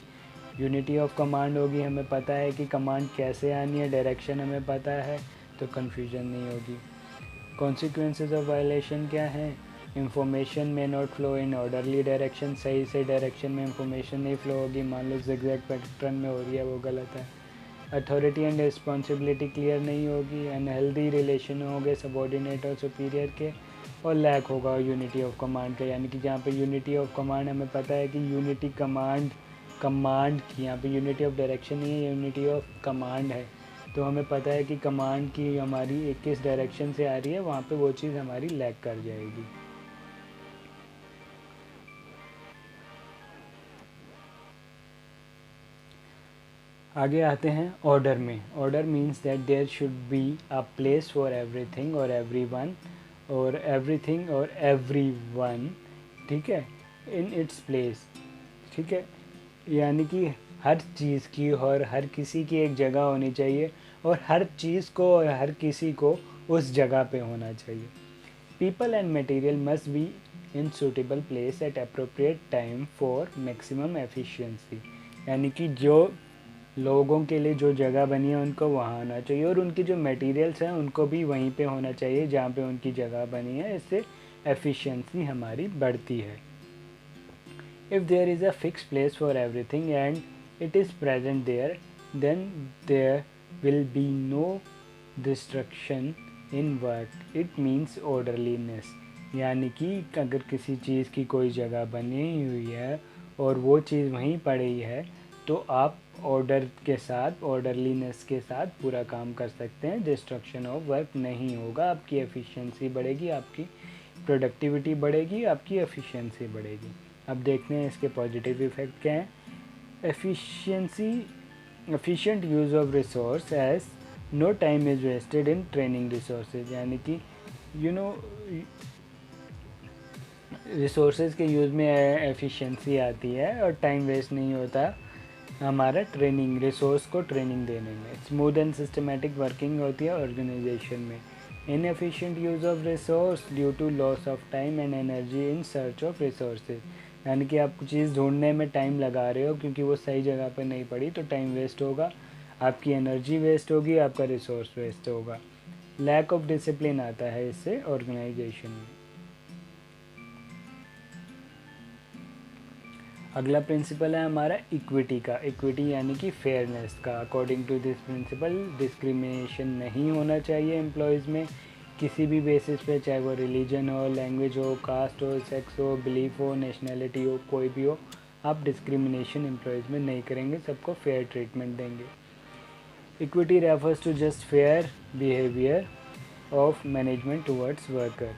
यूनिटी ऑफ कमांड होगी, हमें पता है कि कमांड कैसे आनी है, डायरेक्शन हमें पता है, तो कन्फ्यूजन नहीं होगी। कॉन्सिक्वेंसेज ऑफ वायलेशन क्या है, इंफॉर्मेशन में not flow in orderly direction, सही से डायरेक्शन में इंफॉर्मेशन नहीं फ्लो होगी, मान लो ज़िगज़ैग पैटर्न में हो रही है, वो गलत है। अथॉरिटी एंड रिस्पॉन्सिबिलिटी क्लियर नहीं होगी, अनहेल्दी रिलेशन होंगे सबॉर्डिनेट और सुपीरियर के, और लैक होगा यूनिटी ऑफ कमांड का। यानी कि जहाँ पे यूनिटी ऑफ कमांड हमें पता है कि यूनिटी कमांड की, यहाँ पे यूनिटी ऑफ डायरेक्शन नहीं है, यूनिटी ऑफ कमांड है, तो हमें पता है कि कमांड की हमारी किस डायरेक्शन से आ रही है, वहाँ पे वो चीज़ हमारी लैक कर जाएगी। आगे आते हैं ऑर्डर में। Order means that there should be a place for everything और एवरीवन, और एवरीथिंग और एवरीवन, ठीक है, इन इट्स प्लेस, ठीक है। यानी कि हर चीज़ की और हर किसी की एक जगह होनी चाहिए, और हर चीज़ को और हर किसी को उस जगह पे होना चाहिए। People and material must be in suitable place at appropriate time for maximum efficiency. यानी कि जो लोगों के लिए जो जगह बनी है उनको वहाँ होना चाहिए, और उनकी जो मटेरियल्स हैं उनको भी वहीं पे होना चाहिए जहाँ पे उनकी जगह बनी है। इससे एफिशिएंसी हमारी बढ़ती है। If there is a fixed place for everything and it is present there, then there will be no distraction in work. It means orderliness. यानी कि अगर किसी चीज़ की कोई जगह बनी हुई है और वो चीज़ वहीं पड़ी है तो आप ऑर्डर के साथ, ऑर्डरलीनेस के साथ पूरा काम कर सकते हैं। डिस्ट्रक्शन ऑफ वर्क नहीं होगा, आपकी एफिशिएंसी बढ़ेगी, आपकी प्रोडक्टिविटी बढ़ेगी, आपकी एफिशिएंसी बढ़ेगी। अब देखते हैं इसके पॉजिटिव इफ़ेक्ट क्या हैं। Efficiency, efficient use of resource as no time is wasted in training resources. यानी कि रिसोर्सेज के यूज़ में एफिशिएंसी आती है और टाइम वेस्ट नहीं होता हमारा ट्रेनिंग, रिसोर्स को ट्रेनिंग देने में। स्मूथ एंड सिस्टमेटिक वर्किंग होती है ऑर्गेनाइजेशन में। Inefficient use of resource due to loss of time and energy in search of resources. यानी कि आप कुछ चीज़ ढूंढने में टाइम लगा रहे हो क्योंकि वो सही जगह पर नहीं पड़ी, तो टाइम वेस्ट होगा, आपकी एनर्जी वेस्ट होगी, आपका रिसोर्स वेस्ट होगा। लैक ऑफ डिसिप्लिन आता है इससे ऑर्गेनाइजेशन में। अगला प्रिंसिपल है हमारा इक्विटी का। इक्विटी यानी कि फेयरनेस का। According to this principle discrimination नहीं होना चाहिए एम्प्लॉयज़ में किसी भी बेसिस पे, चाहे वो रिलीजन हो, लैंग्वेज हो, कास्ट हो, सेक्स हो, बिलीफ हो, नेशनैलिटी हो, कोई भी हो, आप डिस्क्रिमिनेशन एम्प्लॉयज़ में नहीं करेंगे, सबको फेयर ट्रीटमेंट देंगे। Equity refers to just fair behaviour of management towards worker.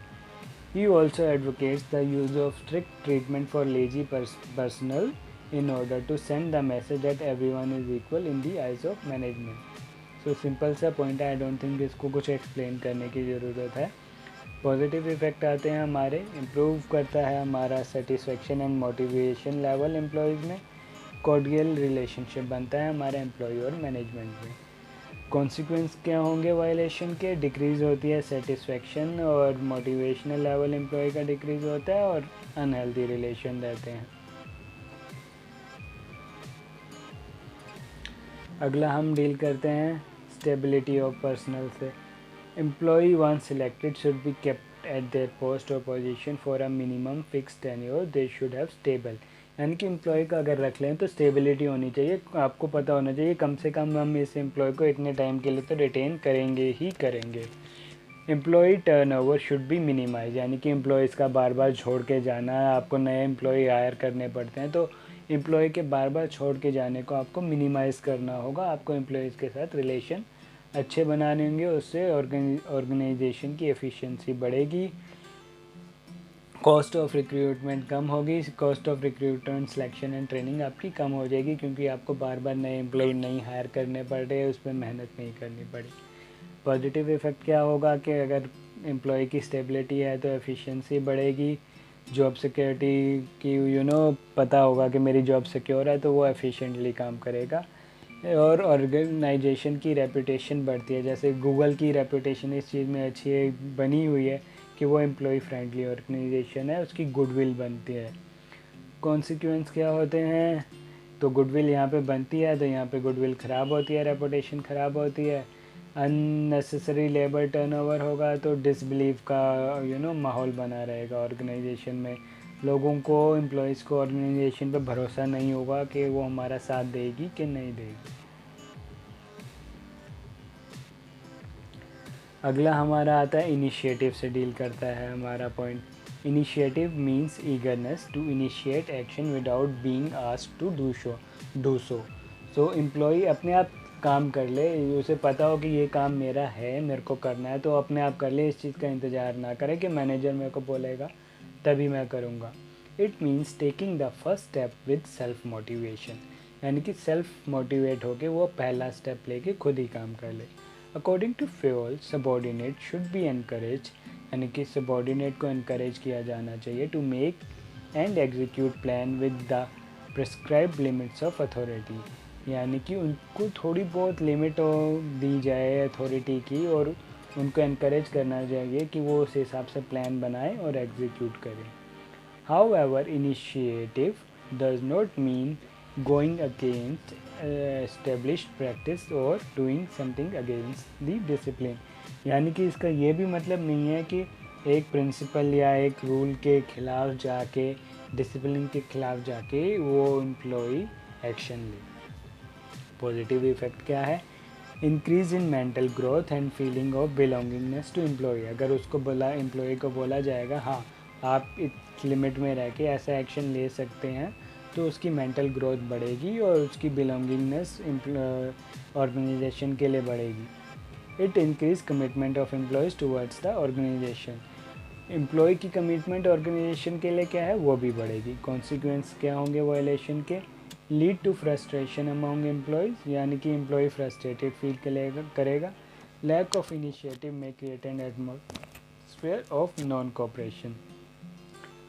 He also advocates the use of strict treatment for lazy personnel in order to send the message that everyone is equal in the eyes of management. So simple सा point है, I don't think इसको कुछ explain करने की ज़रूरत है। Positive effect आते हैं हमारे, इम्प्रूव करता है हमारा satisfaction and motivation level employees में। कॉर्डियल रिलेशनशिप बनता है हमारे एम्प्लॉय और मैनेजमेंट में। कॉन्सिक्वेंस क्या होंगे वायलेशन के? डिक्रीज़ होती है सेटिस्फेक्शन और मोटिवेशनल लेवल एम्प्लॉय का डिक्रीज़ होता है और अनहेल्दी रिलेशन रहते हैं। अगला हम डील करते हैं स्टेबिलिटी ऑफ पर्सनल से। Employee once selected should be kept at their post और position for a minimum fix tenure. They should have stable. यानी कि एम्प्लॉय का अगर रख लें तो स्टेबिलिटी होनी चाहिए, आपको पता होना चाहिए कम से कम हम इस एम्प्लॉय को इतने टाइम के लिए तो रिटेन करेंगे ही करेंगे। Employ turnover should be minimise. यानी कि एम्प्लॉयज़ का बार बार छोड़ के जाना, आपको नए एम्प्लॉय हायर करने पड़ते हैं, तो एम्प्लॉय के बार बार छोड़ के जाने को आपको मिनिमाइज़ करना होगा। आपको एम्प्लॉयज़ के साथ रिलेशन अच्छे बनाने होंगे, उससे ऑर्गेनाइजेशन की एफिशिएंसी बढ़ेगी, कॉस्ट ऑफ रिक्रूटमेंट कम होगी। Cost of recruitment, selection and training आपकी कम हो जाएगी क्योंकि आपको बार बार नए एम्प्लॉय नहीं हायर करने पड़ रहे, उस पर मेहनत नहीं करनी पड़ी। पॉजिटिव इफ़ेक्ट क्या होगा कि अगर एम्प्लॉय की स्टेबिलिटी है तो एफिशिएंसी बढ़ेगी, जॉब सिक्योरिटी की पता होगा कि मेरी जॉब सिक्योर है तो वो एफिशिएंटली काम करेगा। और ऑर्गेनाइजेशन की रेपुटेशन बढ़ती है, जैसे गूगल की रेपुटेशन इस चीज़ में अच्छी बनी हुई है कि वो एम्प्लॉय फ्रेंडली ऑर्गेनाइजेशन है, उसकी गुडविल बनती है। कॉन्सिक्वेंस क्या होते हैं? तो गुडविल यहाँ पे बनती है तो यहाँ पे गुडविल ख़राब होती है, रेपुटेशन ख़राब होती है। अननेसेसरी लेबर टर्नओवर होगा तो डिसबिलीव का माहौल बना रहेगा ऑर्गेनाइजेशन में। लोगों को, एम्प्लॉयज़ को ऑर्गेनाइजेशन पे भरोसा नहीं होगा कि वो हमारा साथ देगी कि नहीं देगी। अगला हमारा आता है इनिशिएटिव से डील करता है हमारा point. Initiative means eagerness to initiate action without being asked to do so. So employ अपने आप काम कर ले, उसे पता हो कि ये काम मेरा है, मेरे को करना है, तो अपने आप कर ले, इस चीज़ का इंतज़ार ना करे कि मैनेजर मेरे को बोलेगा तभी मैं करूँगा। It means taking the first step with self motivation. यानी कि सेल्फ मोटिवेट होके वो पहला स्टेप लेके खुद ही काम कर ले। According to Fayol, subordinate should be encourage. यानी कि सबॉर्डिनेट को इनकरेज किया जाना चाहिए to make and execute plan with the prescribed limits of authority. यानी कि उनको थोड़ी बहुत लिमिट दी जाए अथॉरिटी की और उनको इनकरेज करना चाहिए कि वो उस हिसाब से प्लान बनाएं और एग्जीक्यूट करें। However, initiative does not mean going against established practice or doing something against the discipline। यानी कि इसका ये भी मतलब नहीं है कि एक प्रिंसिपल या एक रूल के खिलाफ जाके, डिसिप्लिन के खिलाफ जाके वो एम्प्लॉय एक्शन ले। पॉजिटिव इफेक्ट क्या है? Increase in mental growth and feeling of belongingness to employ. अगर उसको बोला, एम्प्लॉय को बोला जाएगा हाँ आप इस लिमिट में रह के ऐसा एक्शन ले सकते हैं, तो उसकी मेंटल ग्रोथ बढ़ेगी और उसकी बिलोंगिंगनेस ऑर्गेनाइजेशन के लिए बढ़ेगी। It increase commitment of employees towards the organisation. Employ की कमिटमेंट ऑर्गेनाइजेशन के लिए क्या है वो भी बढ़ेगी। कॉन्सिक्वेंस क्या होंगे वायलेशन के? Lead to frustration among employees, यानी कि एम्प्लॉय फ्रस्ट्रेटेड फील करेगा। लैक ऑफ इनिशिएटिव में create an atmosphere of non cooperation.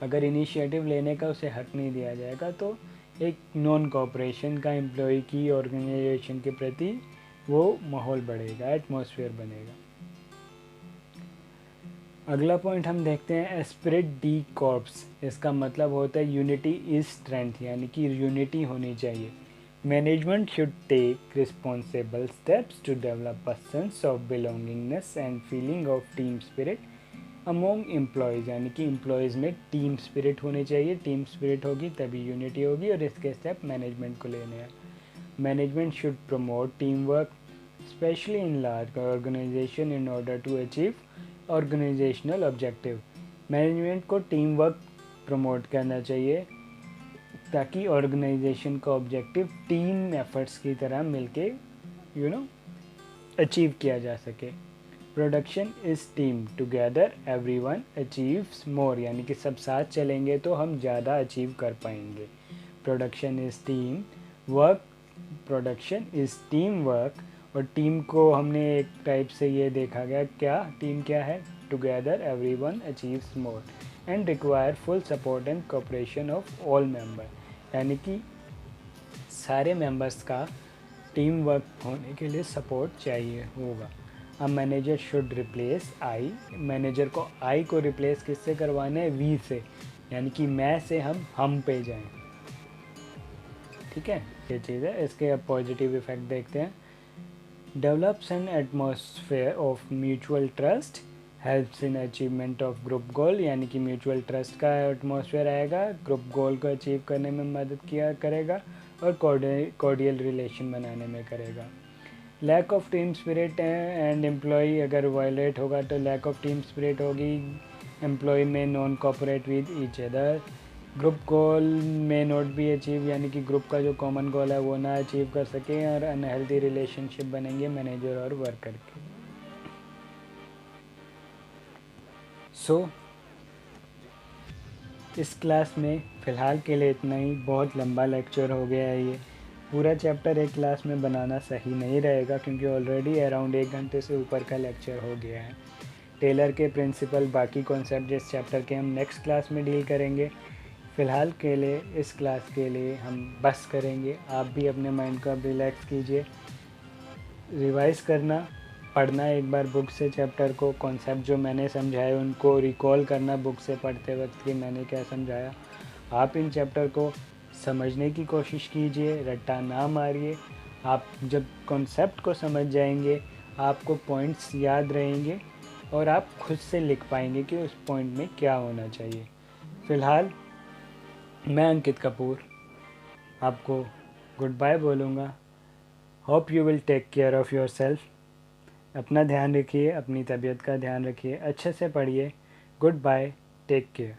अगर इनिशिएटिव लेने का उसे हक नहीं दिया जाएगा तो एक नॉन कोऑपरेशन का एम्प्लॉय की ऑर्गेनाइजेशन के प्रति वो माहौल बढ़ेगा, एटमॉस्फेयर बनेगा। अगला पॉइंट हम देखते हैं एस्पिरिट डी कॉर्प्स। इसका मतलब होता है यूनिटी इज स्ट्रेंथ, यानी कि यूनिटी होनी चाहिए। Management should take responsible steps to develop a sense of belongingness and feeling of team spirit among employees, यानी कि एम्प्लॉयज़ में टीम स्पिरिट होनी चाहिए। टीम स्पिरिट होगी तभी यूनिटी होगी और इसके स्टेप मैनेजमेंट को लेने हैं। Management should promote team work specially in large organisation in order to achieve organisational objective. Management को टीम वर्क प्रमोट करना चाहिए ताकि ऑर्गेनाइजेशन का ऑब्जेक्टिव टीम एफर्ट्स की तरह मिलके अचीव किया जा सके। Production is team, together everyone achieves more, यानी कि सब साथ चलेंगे तो हम ज़्यादा अचीव कर पाएंगे। Production is team work, production is team work, और टीम को हमने एक टाइप से ये देखा गया, क्या टीम क्या है? Together everyone achieves more and require full support and cooperation of all member, यानी कि सारे मेंबर्स का टीम वर्क होने के लिए सपोर्ट चाहिए होगा। अब manager should replace I, manager को आई को रिप्लेस किससे करवाना है? वी से, यानी कि मैं से हम पे जाएं। ठीक है, ये चीज़ है। इसके अब पॉजिटिव इफेक्ट देखते हैं। Develops N atmosphere of mutual trust, helps in achievement of group गोल, यानी कि म्यूचुअल ट्रस्ट का एटमॉस्फेयर आएगा, ग्रुप गोल को अचीव करने में मदद किया करेगा और कॉर्डियल रिलेशन बनाने में करेगा। Lack of team spirit and employ अगर वायलेट होगा तो लैक ऑफ टीम स्पिरिट होगी, एम्प्लॉय में non cooperate with each other, group goal में नॉट बी अचीव, यानी कि ग्रुप का जो कॉमन गोल है वो ना अचीव कर सकें, और अनहेल्दी रिलेशनशिप बनेंगे मैनेजर और वर्कर के। सो इस क्लास में फ़िलहाल के लिए इतना ही। बहुत लंबा लेक्चर हो गया है, ये पूरा चैप्टर एक क्लास में बनाना सही नहीं रहेगा क्योंकि ऑलरेडी अराउंड 1 घंटे से ऊपर का लेक्चर हो गया है। टेलर के प्रिंसिपल, बाकी कॉन्सेप्ट जिस चैप्टर के हम नेक्स्ट क्लास में डील करेंगे। फ़िलहाल के लिए इस क्लास के लिए हम बस करेंगे। आप भी अपने माइंड को अब रिलैक्स कीजिए, रिवाइज़ करना, पढ़ना एक बार बुक से चैप्टर को, कॉन्सेप्ट जो मैंने समझाए उनको रिकॉल करना बुक से पढ़ते वक्त कि मैंने क्या समझाया। आप इन चैप्टर को समझने की कोशिश कीजिए, रट्टा ना मारिए। आप जब कॉन्सेप्ट को समझ जाएंगे आपको पॉइंट्स याद रहेंगे और आप खुद से लिख पाएंगे कि उस पॉइंट में क्या होना चाहिए। फ़िलहाल मैं अंकित कपूर आपको गुड बाय बोलूँगा। Hope you will take care of your self. अपना ध्यान रखिए, अपनी तबीयत का ध्यान रखिए, अच्छे से पढ़िए। Good bye, take care.